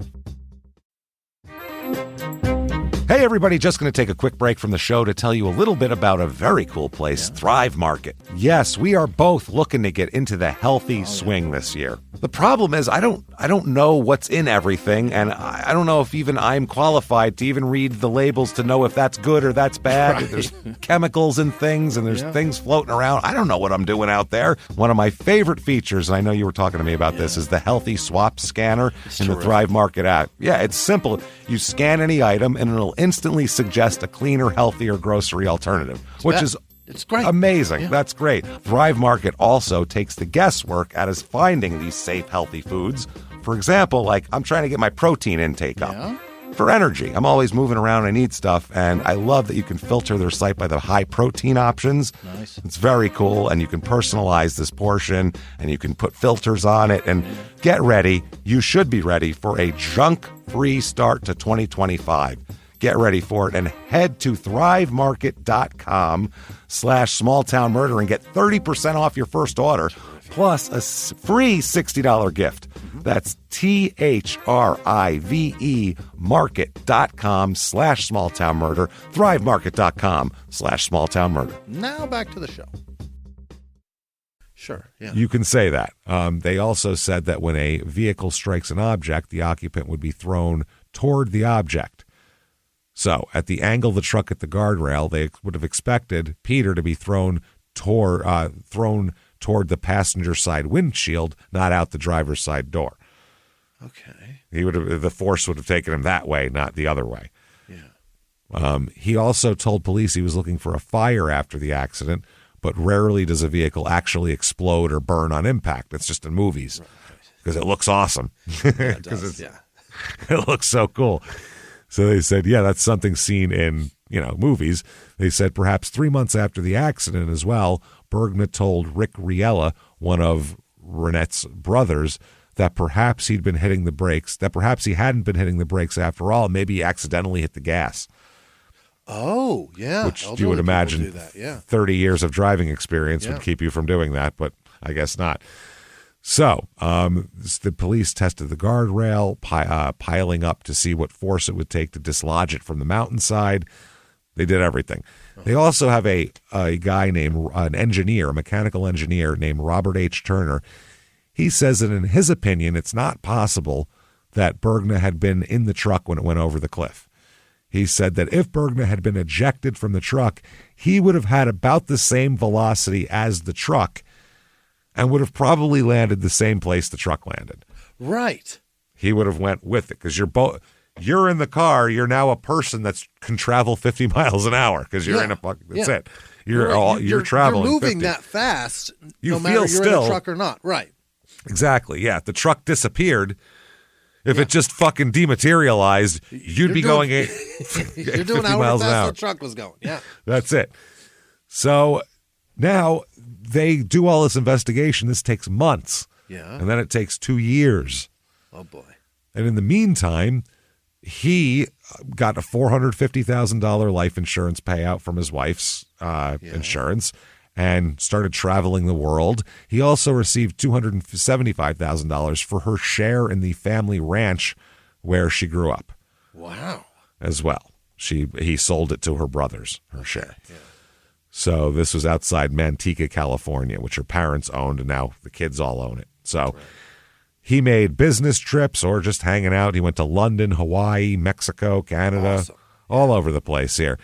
Hey, everybody, just going to take a quick break from the show to tell you a little bit about a very cool place, Thrive Market. Yes, we are both looking to get into the healthy swing this year. The problem is I don't know what's in everything, and I don't know if even I'm qualified to even read the labels to know if that's good or that's bad. Right. There's chemicals in things, and there's things floating around. I don't know what I'm doing out there. One of my favorite features, and I know you were talking to me about this, is the Healthy Swap Scanner in the Thrive Market app. Yeah, it's simple. You scan any item, and it'll instantly suggest a cleaner, healthier grocery alternative, which is it's great. Amazing. Yeah. That's great. Thrive Market also takes the guesswork out of finding these safe, healthy foods. For example, like I'm trying to get my protein intake up for energy. I'm always moving around. I need stuff, and I love that you can filter their site by the high protein options. Nice. It's very cool, and you can personalize this portion, and you can put filters on it, and get ready. You should be ready for a junk-free start to 2025. Get ready for it and head to thrivemarket.com/smalltownmurder and get 30% off your first order plus a free $60 gift. That's THRIVE market.com/smalltownmurder, thrivemarket.com/smalltownmurder. Now back to the show. Sure, yeah. You can say that. They also said that when a vehicle strikes an object, the occupant would be thrown toward the object. So, at the angle of the truck at the guardrail, they would have expected Peter to be thrown toward the passenger side windshield, not out the driver's side door. Okay. The force would have taken him that way, not the other way. Yeah. He also told police he was looking for a fire after the accident, but rarely does a vehicle actually explode or burn on impact. It's just in movies because it looks awesome. It does, It looks so cool. So they said, yeah, that's something seen in, movies. They said perhaps 3 months after the accident as well, Bergna told Rick Riella, one of Renette's brothers, that perhaps he hadn't been hitting the brakes after all. Maybe he accidentally hit the gas. Oh, yeah. Which Elderly you would people imagine do that, 30 years of driving experience would keep you from doing that, but I guess not. So the police tested the guardrail, piling up to see what force it would take to dislodge it from the mountainside. They did everything. They also have a guy named a mechanical engineer named Robert H. Turner. He says that in his opinion, it's not possible that Bergna had been in the truck when it went over the cliff. He said that if Bergna had been ejected from the truck, he would have had about the same velocity as the truck and would have probably landed the same place the truck landed. Right. He would have went with it because you're in the car. You're now a person that can travel 50 miles an hour because you're in a fucking. That's it. You're traveling. You're moving 50. that fast. You no matter feel you're still in a truck or not. Right. Exactly. Yeah. If the truck disappeared, if it just fucking dematerialized, you'd be going. You're doing 50 how miles an fast hour. the truck was going. Yeah. That's it. So now they do all this investigation. This takes months. Yeah. And then it takes 2 years. Oh boy. And in the meantime, he got a $450,000 life insurance payout from his wife's insurance and started traveling the world. He also received $275,000 for her share in the family ranch where she grew up. Wow. As well. He sold it to her brothers, her share. Yeah. So this was outside Manteca, California, which her parents owned, and now the kids all own it. So he made business trips or just hanging out. He went to London, Hawaii, Mexico, Canada, Awesome. all over the place here.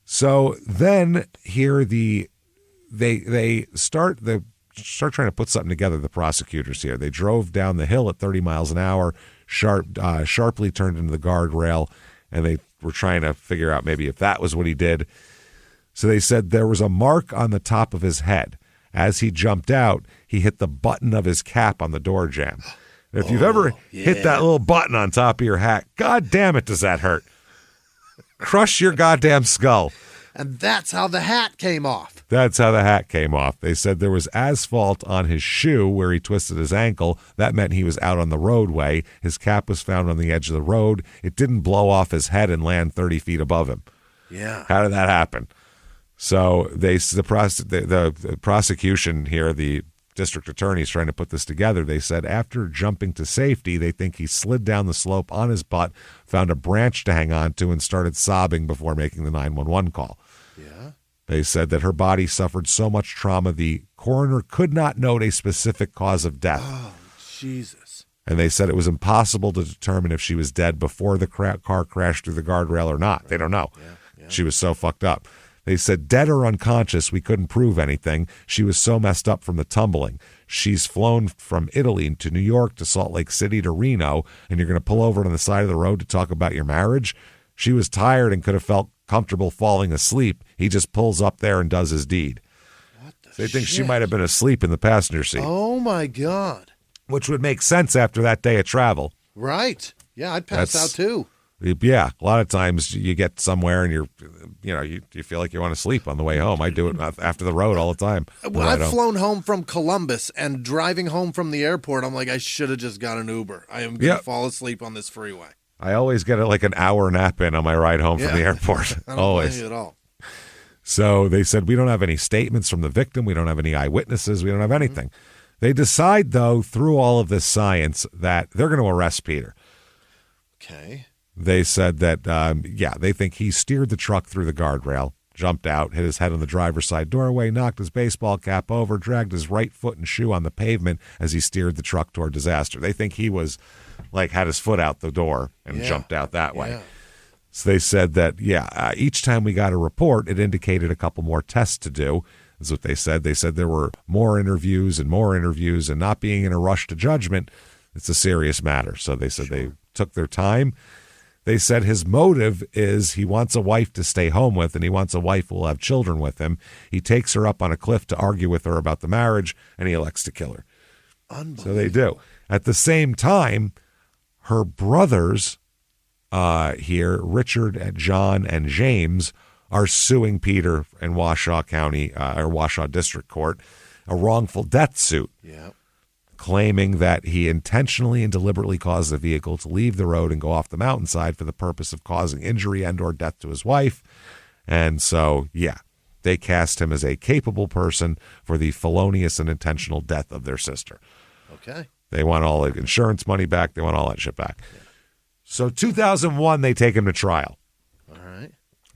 So then here they start trying to put something together, the prosecutors here. They drove down the hill at 30 miles an hour, sharply turned into the guardrail, and they were trying to figure out maybe if that was what he did. So they said there was a mark on the top of his head. As he jumped out, he hit the button of his cap on the door jamb. And if you've ever hit that little button on top of your hat, God damn it, does that hurt. Crush your goddamn skull. And that's how the hat came off. That's how the hat came off. They said there was asphalt on his shoe where he twisted his ankle. That meant he was out on the roadway. His cap was found on the edge of the road. It didn't blow off his head and land 30 feet above him. Yeah. How did that happen? So the prosecution here, the district attorney's trying to put this together. They said after jumping to safety, they think he slid down the slope on his butt, found a branch to hang on to, and started sobbing before making the 911 call. Yeah. They said that her body suffered so much trauma, the coroner could not note a specific cause of death. Oh, Jesus. And they said it was impossible to determine if she was dead before the car crashed through the guardrail or not. They don't know. Yeah. She was so fucked up. They said dead or unconscious, we couldn't prove anything. She was so messed up from the tumbling. She's flown from Italy to New York to Salt Lake City to Reno, and you're going to pull over on the side of the road to talk about your marriage? She was tired and could have felt comfortable falling asleep. He just pulls up there and does his deed. What the They think she shit? might have been asleep in the passenger seat. Oh, my God. Which would make sense after that day of travel. Right. Yeah, I'd pass out too. Yeah, a lot of times you get somewhere and you feel like you want to sleep on the way home. I do it after the road all the time. Well, I've flown home from Columbus, and driving home from the airport, I'm like, I should have just got an Uber. I am going to fall asleep on this freeway. I always get like an hour nap in on my ride home from the airport. I don't always. blame you at all. So they said, we don't have any statements from the victim. We don't have any eyewitnesses. We don't have anything. They decide, though, through all of this science, that they're going to arrest Peter. Okay. They said that, they think he steered the truck through the guardrail, jumped out, hit his head on the driver's side doorway, knocked his baseball cap over, dragged his right foot and shoe on the pavement as he steered the truck toward disaster. They think he was, had his foot out the door and jumped out that way. Yeah. So they said that, each time we got a report, it indicated a couple more tests to do, is what they said. They said there were more interviews, and not being in a rush to judgment, it's a serious matter. So they said they took their time. They said his motive is he wants a wife to stay home with, and he wants a wife who will have children with him. He takes her up on a cliff to argue with her about the marriage, and he elects to kill her. Unbelievable. So they do. At the same time, her brothers here, Richard, John, and James, are suing Peter in Washoe County, or Washoe District Court, a wrongful death suit. Yeah. Claiming that he intentionally and deliberately caused the vehicle to leave the road and go off the mountainside for the purpose of causing injury and or death to his wife. And so, they cast him as a capable person for the felonious and intentional death of their sister. Okay. They want all the insurance money back. They want all that shit back. Yeah. So 2001, they take him to trial. All right.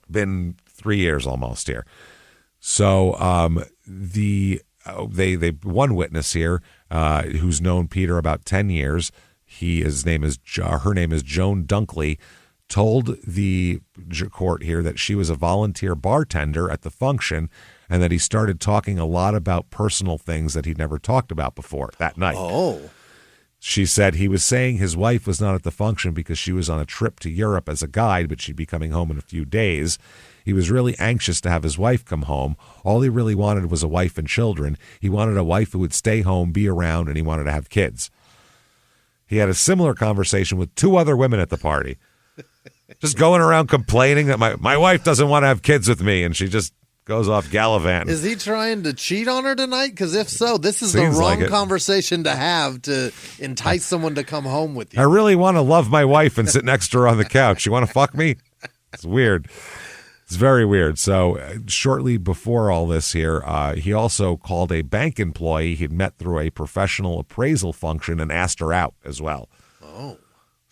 Been 3 years almost here. So one witness here, who's known Peter about 10 years. Her name is Joan Dunkley, told the court here that she was a volunteer bartender at the function, and that he started talking a lot about personal things that he'd never talked about before that night. Oh. She said he was saying his wife was not at the function because she was on a trip to Europe as a guide, but she'd be coming home in a few days. He was really anxious to have his wife come home. All he really wanted was a wife and children. He wanted a wife who would stay home, be around, and he wanted to have kids. He had a similar conversation with 2 other women at the party. Just going around complaining that my wife doesn't want to have kids with me, and she just goes off gallivanting. Is he trying to cheat on her tonight? Because if so, this is Seems the wrong like it. conversation to have to entice someone to come home with you. I really want to love my wife and sit next to her on the couch. You want to fuck me? It's weird. It's very weird. So shortly before all this here, he also called a bank employee he'd met through a professional appraisal function and asked her out as well. Oh.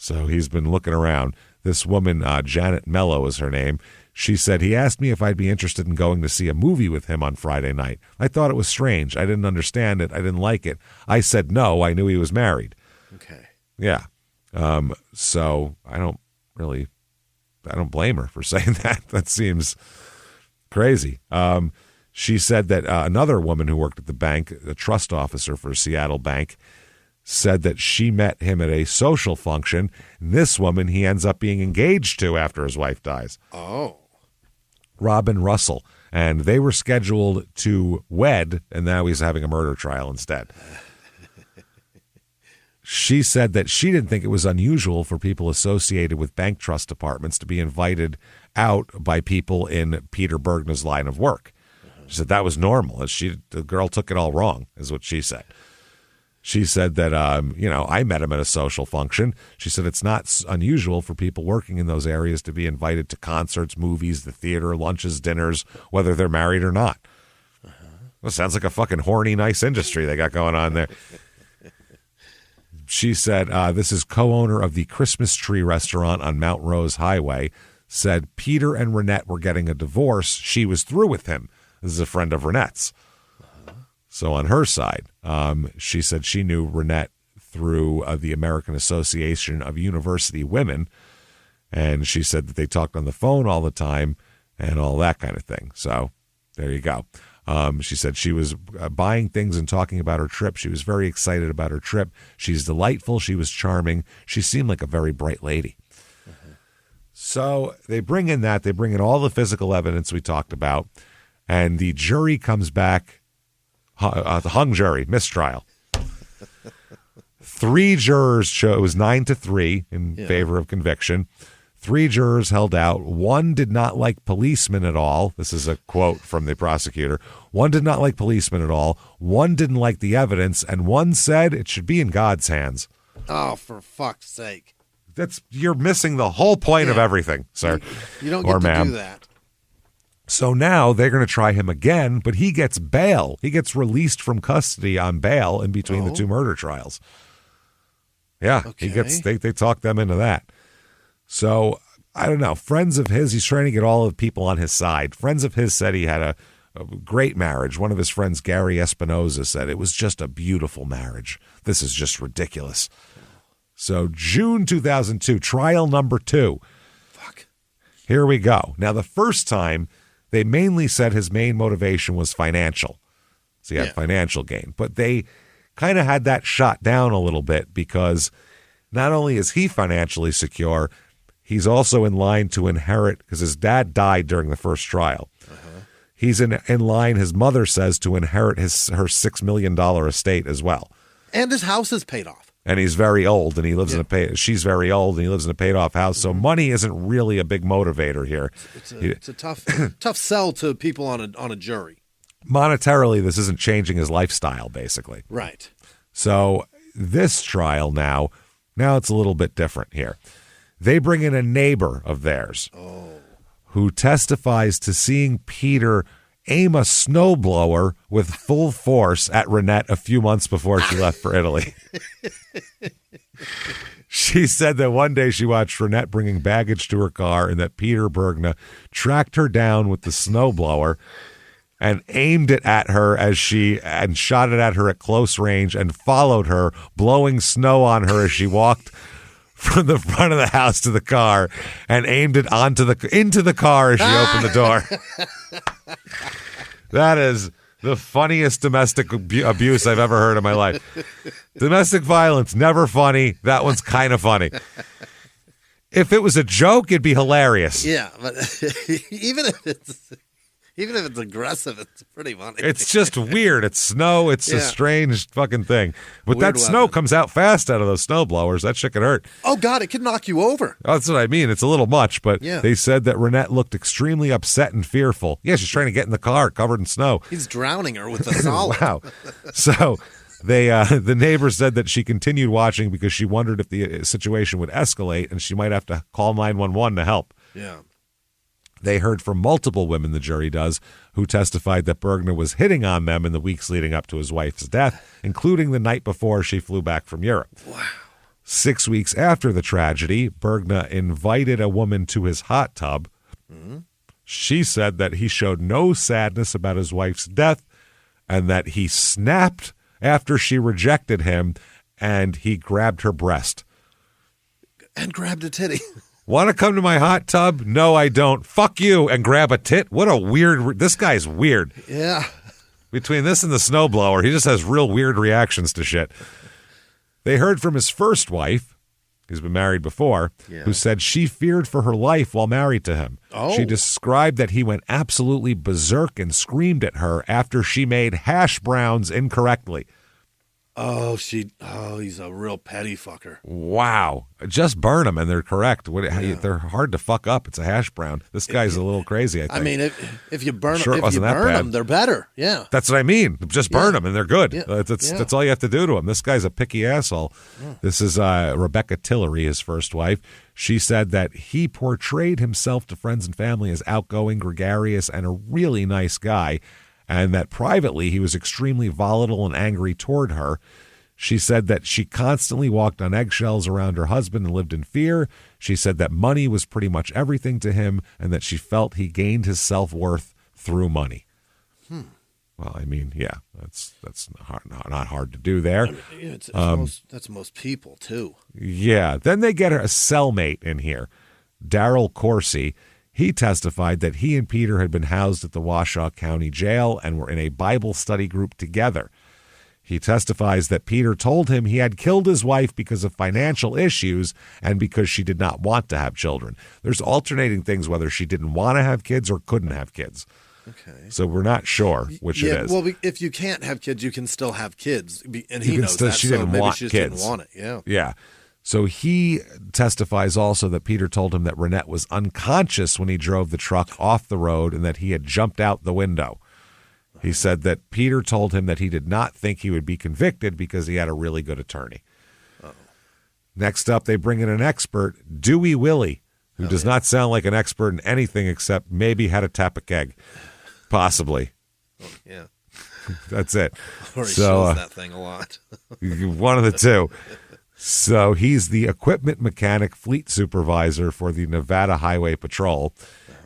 So he's been looking around. This woman, Janet Mello is her name. She said, he asked me if I'd be interested in going to see a movie with him on Friday night. I thought it was strange. I didn't understand it. I didn't like it. I said no. I knew he was married. Okay. Yeah. So I don't blame her for saying that. That seems crazy. She said that another woman who worked at the bank, a trust officer for Seattle Bank, said that she met him at a social function. This woman he ends up being engaged to after his wife dies. Oh. Robin Russell. And they were scheduled to wed, and now he's having a murder trial instead. She said that she didn't think it was unusual for people associated with bank trust departments to be invited out by people in Peter Bergna's line of work. She said that was normal. The girl took it all wrong, is what she said. She said that, I met him at a social function. She said it's not unusual for people working in those areas to be invited to concerts, movies, the theater, lunches, dinners, whether they're married or not. Well, sounds like a fucking horny, nice industry they got going on there. She said, this is co-owner of the Christmas Tree restaurant on Mount Rose Highway, said Peter and Renette were getting a divorce. She was through with him. This is a friend of Renette's. So on her side, she said she knew Renette through the American Association of University Women, and she said that they talked on the phone all the time and all that kind of thing. So there you go. She said she was buying things and talking about her trip. She was very excited about her trip. She's delightful. She was charming. She seemed like a very bright lady. So they bring in all the physical evidence we talked about, and the jury comes back. The hung jury, mistrial. 3 jurors chose 9-3 in favor of conviction. 3 jurors held out. 1 did not like policemen at all. This is a quote from the prosecutor. 1 did not like policemen at all. 1 didn't like the evidence, and 1 said it should be in God's hands. Oh, for fuck's sake. You're missing the whole point of everything, sir. You don't get to do that. So now they're going to try him again, but he gets bail. He gets released from custody on bail in between the 2 murder trials. Yeah, okay. They talk them into that. So, I don't know. Friends of his, he's trying to get all of the people on his side. Friends of his said he had a great marriage. One of his friends, Gary Espinoza, said it was just a beautiful marriage. This is just ridiculous. So, June 2002, trial number 2. Fuck. Here we go. Now, the first time, they mainly said his main motivation was financial. So he had financial gain. But they kind of had that shot down a little bit because not only is he financially secure, he's also in line to inherit, because his dad died during the first trial. He's in line, his mother says, to inherit her $6 million estate as well. And his house is paid off. And he's very old, and he lives she's very old, and he lives in a paid-off house. So money isn't really a big motivator here. It's a tough sell to people on a jury. Monetarily, this isn't changing his lifestyle, basically. Right. So this trial now it's a little bit different here. They bring in a neighbor of theirs who testifies to seeing Peter aim a snowblower with full force at Renette a few months before she left for Italy. She said that one day she watched Renette bringing baggage to her car and that Peter Bergna tracked her down with the snowblower and aimed it at her and shot it at her at close range and followed her, blowing snow on her as she walked from the front of the house to the car and aimed it into the car as she opened the door. That is the funniest domestic abuse I've ever heard in my life. Domestic violence, never funny. That one's kind of funny. If it was a joke, it'd be hilarious. Yeah, but even if it's aggressive, it's pretty funny. It's just weird. It's snow. It's a strange fucking thing. But Weird that snow weapon. comes out fast out of those snow blowers. That shit could hurt. Oh, God, it could knock you over. That's what I mean. It's a little much, but Yeah. they said that Renette looked extremely upset and fearful. Yeah, she's trying to get in the car covered in snow. He's drowning her with a solid. Wow. So the neighbor said that she continued watching because she wondered if the situation would escalate and she might have to call 911 to help. Yeah. They heard from multiple women, the jury does, who testified that Bergner was hitting on them in the weeks leading up to his wife's death, including the night before she flew back from Europe. Wow. 6 weeks after the tragedy, Bergna invited a woman to his hot tub. She said that he showed no sadness about his wife's death and that he snapped after she rejected him and he grabbed her breast. And grabbed a titty. Want to come to my hot tub? No, I don't. Fuck you and grab a tit? What a weird... This guy's weird. Yeah. Between this and the snowblower, he just has real weird reactions to shit. They heard from his first wife, he's been married before, who said she feared for her life while married to him. Oh. She described that he went absolutely berserk and screamed at her after she made hash browns incorrectly. Oh, he's a real petty fucker. Wow. Just burn them and they're correct. They're hard to fuck up. It's a hash brown. This guy's a little crazy, I think. I mean, if you burn Sure, them, they're better. Yeah. That's what I mean. Just burn them and they're good. Yeah. That's all you have to do to him. This guy's a picky asshole. Yeah. This is Rebecca Tillery, his first wife. She said that he portrayed himself to friends and family as outgoing, gregarious, and a really nice guy, and that privately he was extremely volatile and angry toward her. She said that she constantly walked on eggshells around her husband and lived in fear. She said that money was pretty much everything to him and that she felt he gained his self-worth through money. Well, I mean, yeah, that's not hard to do there. I mean, that's most people, too. Yeah. Then they get a cellmate in here, Darrell Corsi. He testified that he and Peter had been housed at the Washoe County Jail and were in a Bible study group together. He testifies that Peter told him he had killed his wife because of financial issues and because she did not want to have children. There's alternating things whether she didn't want to have kids or couldn't have kids. Okay. So we're not sure which it is. Well, if you can't have kids, you can still have kids. And he knows that, she so didn't maybe want she just kids. didn't want it. Yeah. Yeah. So he testifies also that Peter told him that Renette was unconscious when he drove the truck off the road and that he had jumped out the window. He said that Peter told him that he did not think he would be convicted because he had a really good attorney. Next up, they bring in an expert, Dewey Willie, who does not sound like an expert in anything except maybe how to tap a keg. Possibly. Yeah. That's it. Or he shows that thing a lot. One of the two. So he's the equipment mechanic fleet supervisor for the Nevada Highway Patrol.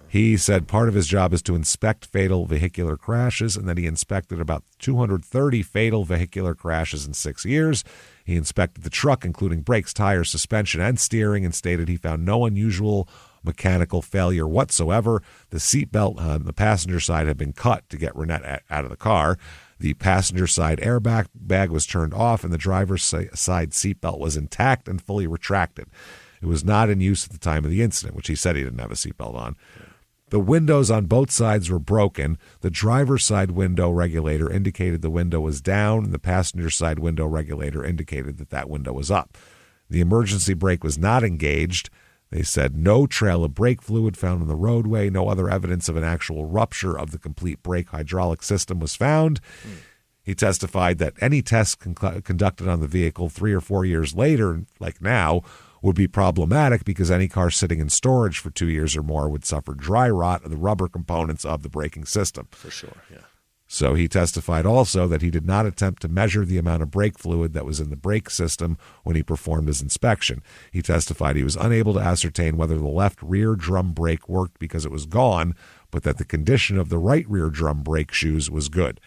He said part of his job is to inspect fatal vehicular crashes and that he inspected about 230 fatal vehicular crashes in 6 years. He inspected the truck, including brakes, tires, suspension, and steering, and stated he found no unusual mechanical failure whatsoever. The seatbelt on the passenger side had been cut to get Renette out of the car. The passenger side airbag bag was turned off, and the driver's side seatbelt was intact and fully retracted. It was not in use at the time of the incident, which he said he didn't have a seatbelt on. The windows on both sides were broken. The driver's side window regulator indicated the window was down, and the passenger side window regulator indicated that window was up. The emergency brake was not engaged. They said no trail of brake fluid found on the roadway. No other evidence of an actual rupture of the complete brake hydraulic system was found. He testified that any tests conducted on the vehicle 3 or 4 years later, like now, would be problematic because any car sitting in storage for 2 years or more would suffer dry rot of the rubber components of the braking system. For sure, yeah. So he testified also that he did not attempt to measure the amount of brake fluid that was in the brake system when he performed his inspection. He testified he was unable to ascertain whether the left rear drum brake worked because it was gone, but that the condition of the right rear drum brake shoes was good.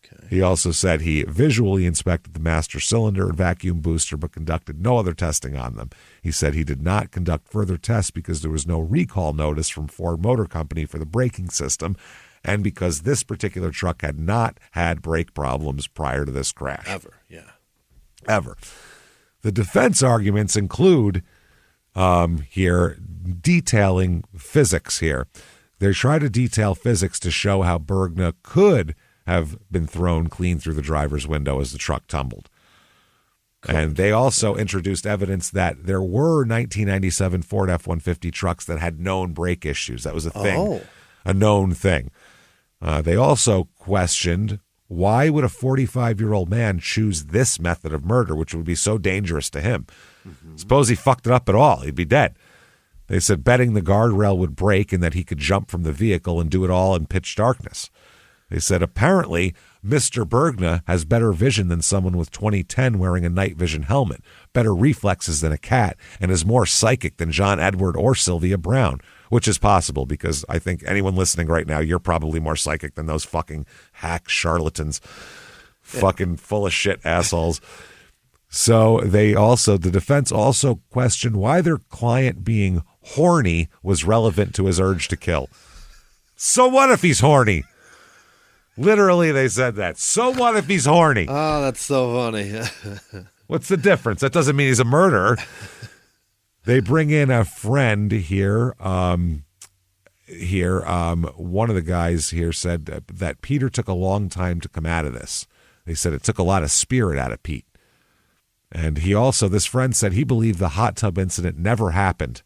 Okay. He also said he visually inspected the master cylinder and vacuum booster but conducted no other testing on them. He said he did not conduct further tests because there was no recall notice from Ford Motor Company for the braking system, and because this particular truck had not had brake problems prior to this crash. Ever. The defense arguments include here detailing physics here. They try to detail physics to show how Bergna could have been thrown clean through the driver's window as the truck tumbled. And they also introduced evidence that there were 1997 Ford F-150 trucks that had known brake issues. That was a thing, a known thing. They also questioned, why would a 45-year-old man choose this method of murder, which would be so dangerous to him? Mm-hmm. Suppose he fucked it up at all. He'd be dead. They said betting the guardrail would break and that he could jump from the vehicle and do it all in pitch darkness. They said, apparently, Mr. Bergna has better vision than someone with 20/10 wearing a night vision helmet, better reflexes than a cat, and is more psychic than John Edward or Sylvia Brown, which is possible because I think anyone listening right now, you're probably more psychic than those fucking hack charlatans, fucking full of shit assholes. So the defense also questioned why their client being horny was relevant to his urge to kill. So what if he's horny? Literally, they said that. So what if he's horny? Oh, that's so funny. What's the difference? That doesn't mean he's a murderer. They bring in a friend here. One of the guys here said that Peter took a long time to come out of this. They said it took a lot of spirit out of Pete. And this friend said he believed the hot tub incident never happened.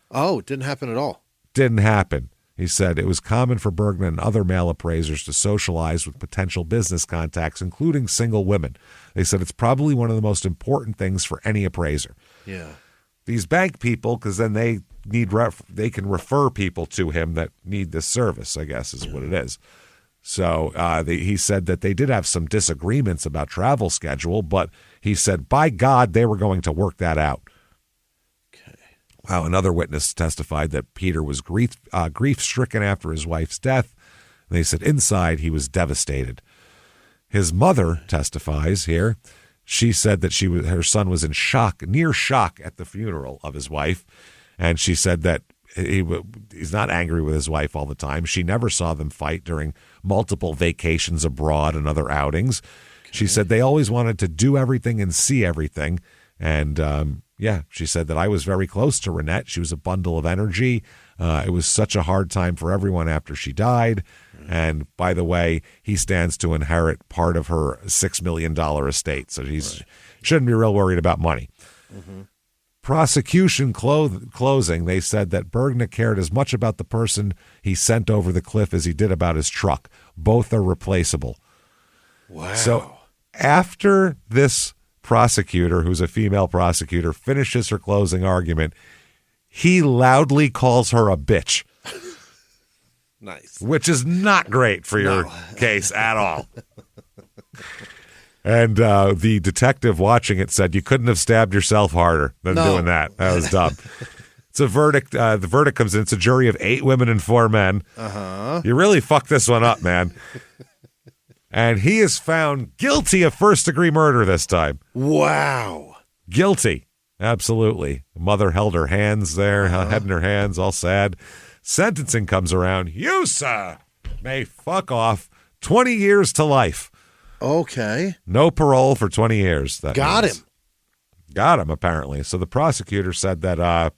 Oh, it didn't happen at all. Didn't happen. He said it was common for Bergman and other male appraisers to socialize with potential business contacts, including single women. They said it's probably one of the most important things for any appraiser. Yeah. These bank people, because then they can refer people to him that need this service, I guess is what it is. So he said that they did have some disagreements about travel schedule, but he said, by God, they were going to work that out. Wow, another witness testified that Peter was grief-stricken after his wife's death. They said inside he was devastated. His mother testifies here. She said that her son was in shock, near shock at the funeral of his wife. And she said that he's not angry with his wife all the time. She never saw them fight during multiple vacations abroad and other outings. Okay. She said they always wanted to do everything and see everything. And she said that I was very close to Renette. She was a bundle of energy. It was such a hard time for everyone after she died. And by the way, he stands to inherit part of her $6 million estate. So shouldn't be real worried about money. Mm-hmm. Prosecution closing, they said that Bergna cared as much about the person he sent over the cliff as he did about his truck. Both are replaceable. Wow. So after this prosecutor, who's a female prosecutor, finishes her closing argument, he loudly calls her a bitch. Nice. Which is not great for your case at all. And the detective watching it said, you couldn't have stabbed yourself harder than doing that. That was dumb. It's a verdict. The verdict comes in. It's a jury of 8 women and 4 men. Uh-huh. You really fucked this one up, man. And he is found guilty of first-degree murder this time. Wow. Guilty. Absolutely. The mother held her hands there, head in her hands, all sad. Sentencing comes around. You, sir, may fuck off. 20 years to life. Okay. No parole for 20 years. Got him. Got him, apparently. So the prosecutor said that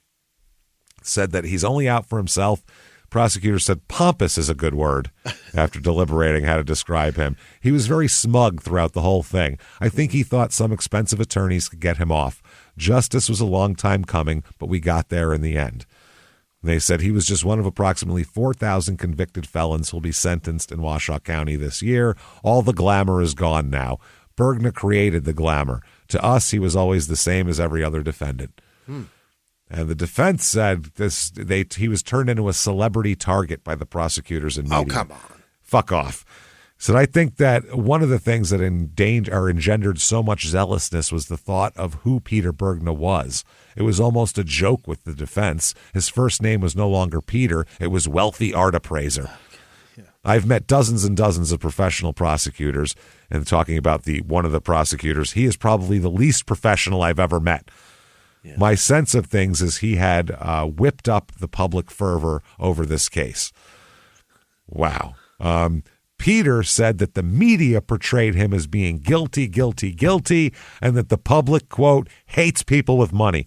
he's only out for himself. Prosecutor said pompous is a good word after deliberating how to describe him. He was very smug throughout the whole thing. I think he thought some expensive attorneys could get him off. Justice was a long time coming, but we got there in the end. They said he was just one of approximately 4,000 convicted felons who'll be sentenced in Washoe County this year. All the glamour is gone now. Bergna created the glamour. To us, he was always the same as every other defendant. And the defense said he was turned into a celebrity target by the prosecutors and media. Oh, come on. Fuck off. So I think that one of the things that engendered so much zealousness was the thought of who Peter Bergna was. It was almost a joke with the defense. His first name was no longer Peter. It was Wealthy Art Appraiser. Yeah. I've met dozens and dozens of professional prosecutors, and talking about one of the prosecutors, he is probably the least professional I've ever met. Yeah. My sense of things is he had whipped up the public fervor over this case. Wow. Peter said that the media portrayed him as being guilty, guilty, guilty, and that the public, quote, hates people with money.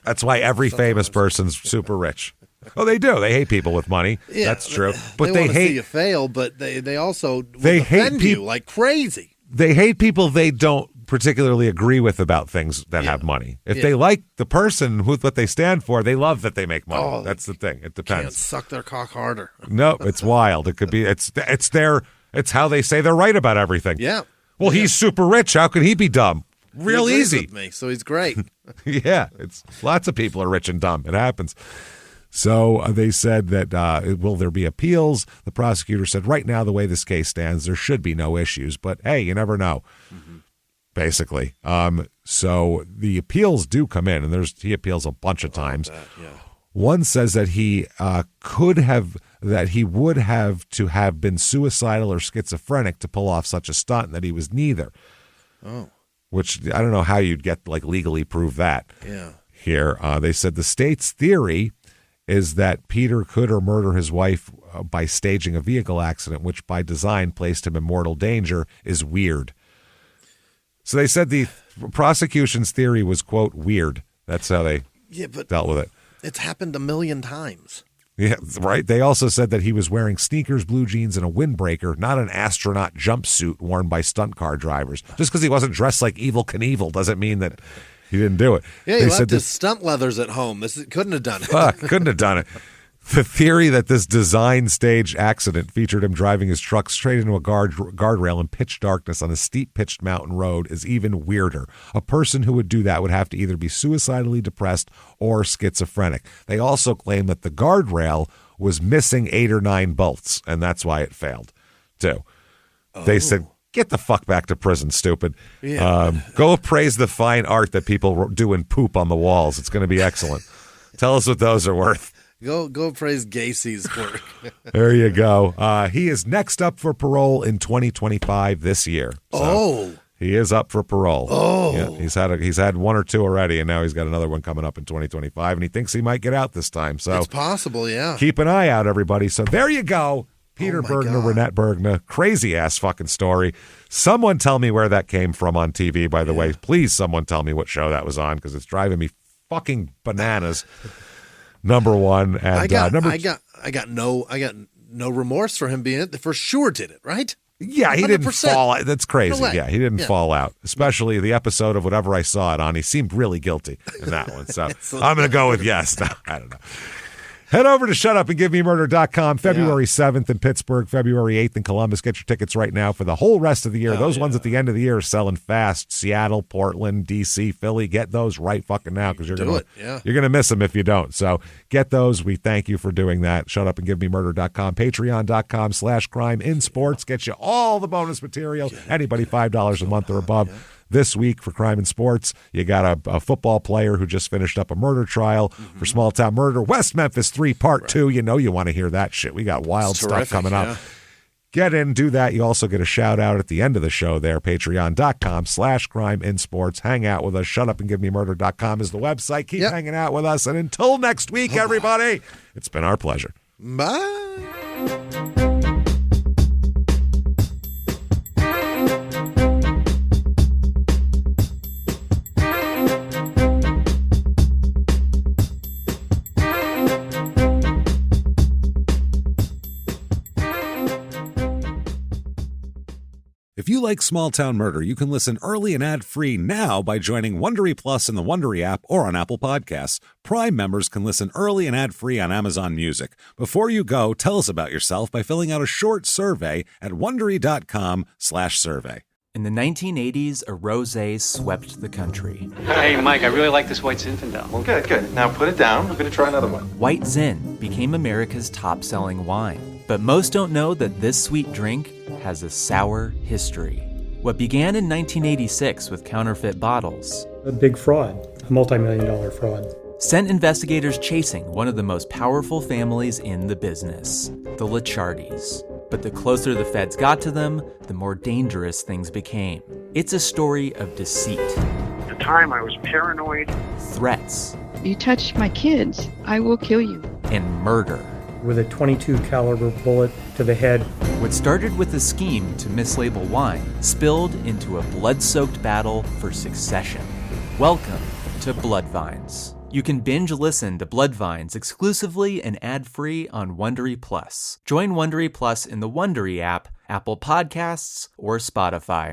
That's why every famous person's super rich. Oh, they do. They hate people with money. Yeah, that's true. But they hate see you fail, but they also defend you like crazy. They hate people they don't particularly agree with about things that have money. If they like the person with what they stand for, they love that they make money. Oh, that's the thing. It depends. Can't suck their cock harder. No, it's wild. It could be. It's how they say they're right about everything. Yeah. Well, he's super rich. How can he be dumb? Real easy. With me, so he's great. Yeah, it's lots of people are rich and dumb. It happens. So they said that, will there be appeals? The prosecutor said, right now, the way this case stands, there should be no issues. But, hey, you never know, basically. So the appeals do come in, and he appeals a bunch of times. One says that he would have to have been suicidal or schizophrenic to pull off such a stunt, and that he was neither. Oh. Which I don't know how you'd get legally prove that. Yeah. Here, they said the state's theory is that Peter could murder his wife by staging a vehicle accident, which by design placed him in mortal danger, is weird. So they said the prosecution's theory was, quote, weird. That's how they dealt with it. It's happened a million times. Yeah, right. They also said that he was wearing sneakers, blue jeans, and a windbreaker, not an astronaut jumpsuit worn by stunt car drivers. Just because he wasn't dressed like Evel Knievel doesn't mean that he didn't do it. Yeah, he left his stunt leathers at home. Couldn't have done it. Couldn't have done it. The theory that this design stage accident featured him driving his truck straight into a guardrail in pitch darkness on a steep pitched mountain road is even weirder. A person who would do that would have to either be suicidally depressed or schizophrenic. They also claim that the guardrail was missing 8 or 9 bolts, and that's why it failed, too. Oh. They said, get the fuck back to prison, stupid. Yeah. Go appraise the fine art that people do in poop on the walls. It's going to be excellent. Tell us what those are worth. Go praise Gacy's work. There you go. He is next up for parole in 2025 this year. So he is up for parole. Yeah, he's had 1 or 2 already, and now he's got another one coming up in 2025, and he thinks he might get out this time. So it's possible, yeah. Keep an eye out, everybody. So there you go. Peter Bergner, Renette Bergner, crazy ass fucking story. Someone tell me where that came from on TV, by the way. Please, someone tell me what show that was on, because it's driving me fucking bananas. Number one, and I got no remorse for him being it. For sure, did it right? Yeah, he 100%. Didn't fall out. That's crazy. No, yeah, he didn't fall out. Especially the episode of whatever I saw it on. He seemed really guilty in that one. So I'm going to go with yes. No, I don't know. Head over to shutupandgivememurder.com, February 7th in Pittsburgh, February 8th in Columbus. Get your tickets right now for the whole rest of the year. Those ones at the end of the year are selling fast. Seattle, Portland, D.C., Philly. Get those right fucking now, because you're gonna miss them if you don't. So get those. We thank you for doing that. Shutupandgivememurder.com, patreon.com/crime in sports. Get you all the bonus material. Anybody $5 a month or above. This week for Crime in Sports, you got a football player who just finished up a murder trial for small town murder. West Memphis 3 Part 2. You know you want to hear that shit. We got wild stuff coming up. Get in, do that. You also get a shout out at the end of the show there. Patreon.com/crime in sports. Hang out with us. Shutupandgivememurder.com is the website. Keep hanging out with us. And until next week, everybody, it's been our pleasure. Bye. If you like Small Town Murder, you can listen early and ad-free now by joining Wondery Plus in the Wondery app or on Apple Podcasts. Prime members can listen early and ad-free on Amazon Music. Before you go, tell us about yourself by filling out a short survey at Wondery.com/survey. In the 1980s, a rosé swept the country. Hey, Mike, I really like this White Zinfandel. Well, good. Now put it down. I'm going to try another one. White Zin became America's top-selling wine. But most don't know that this sweet drink has a sour history. What began in 1986 with counterfeit bottles, a big fraud, a multi-million-dollar fraud, sent investigators chasing one of the most powerful families in the business, the Licciardis. But the closer the feds got to them, the more dangerous things became. It's a story of deceit. At the time, I was paranoid. Threats. You touch my kids, I will kill you. And murder. With a .22 caliber bullet to the head. What started with a scheme to mislabel wine spilled into a blood-soaked battle for succession. Welcome to Bloodvines. You can binge listen to Bloodvines exclusively and ad-free on Wondery Plus. Join Wondery Plus in the Wondery app, Apple Podcasts, or Spotify.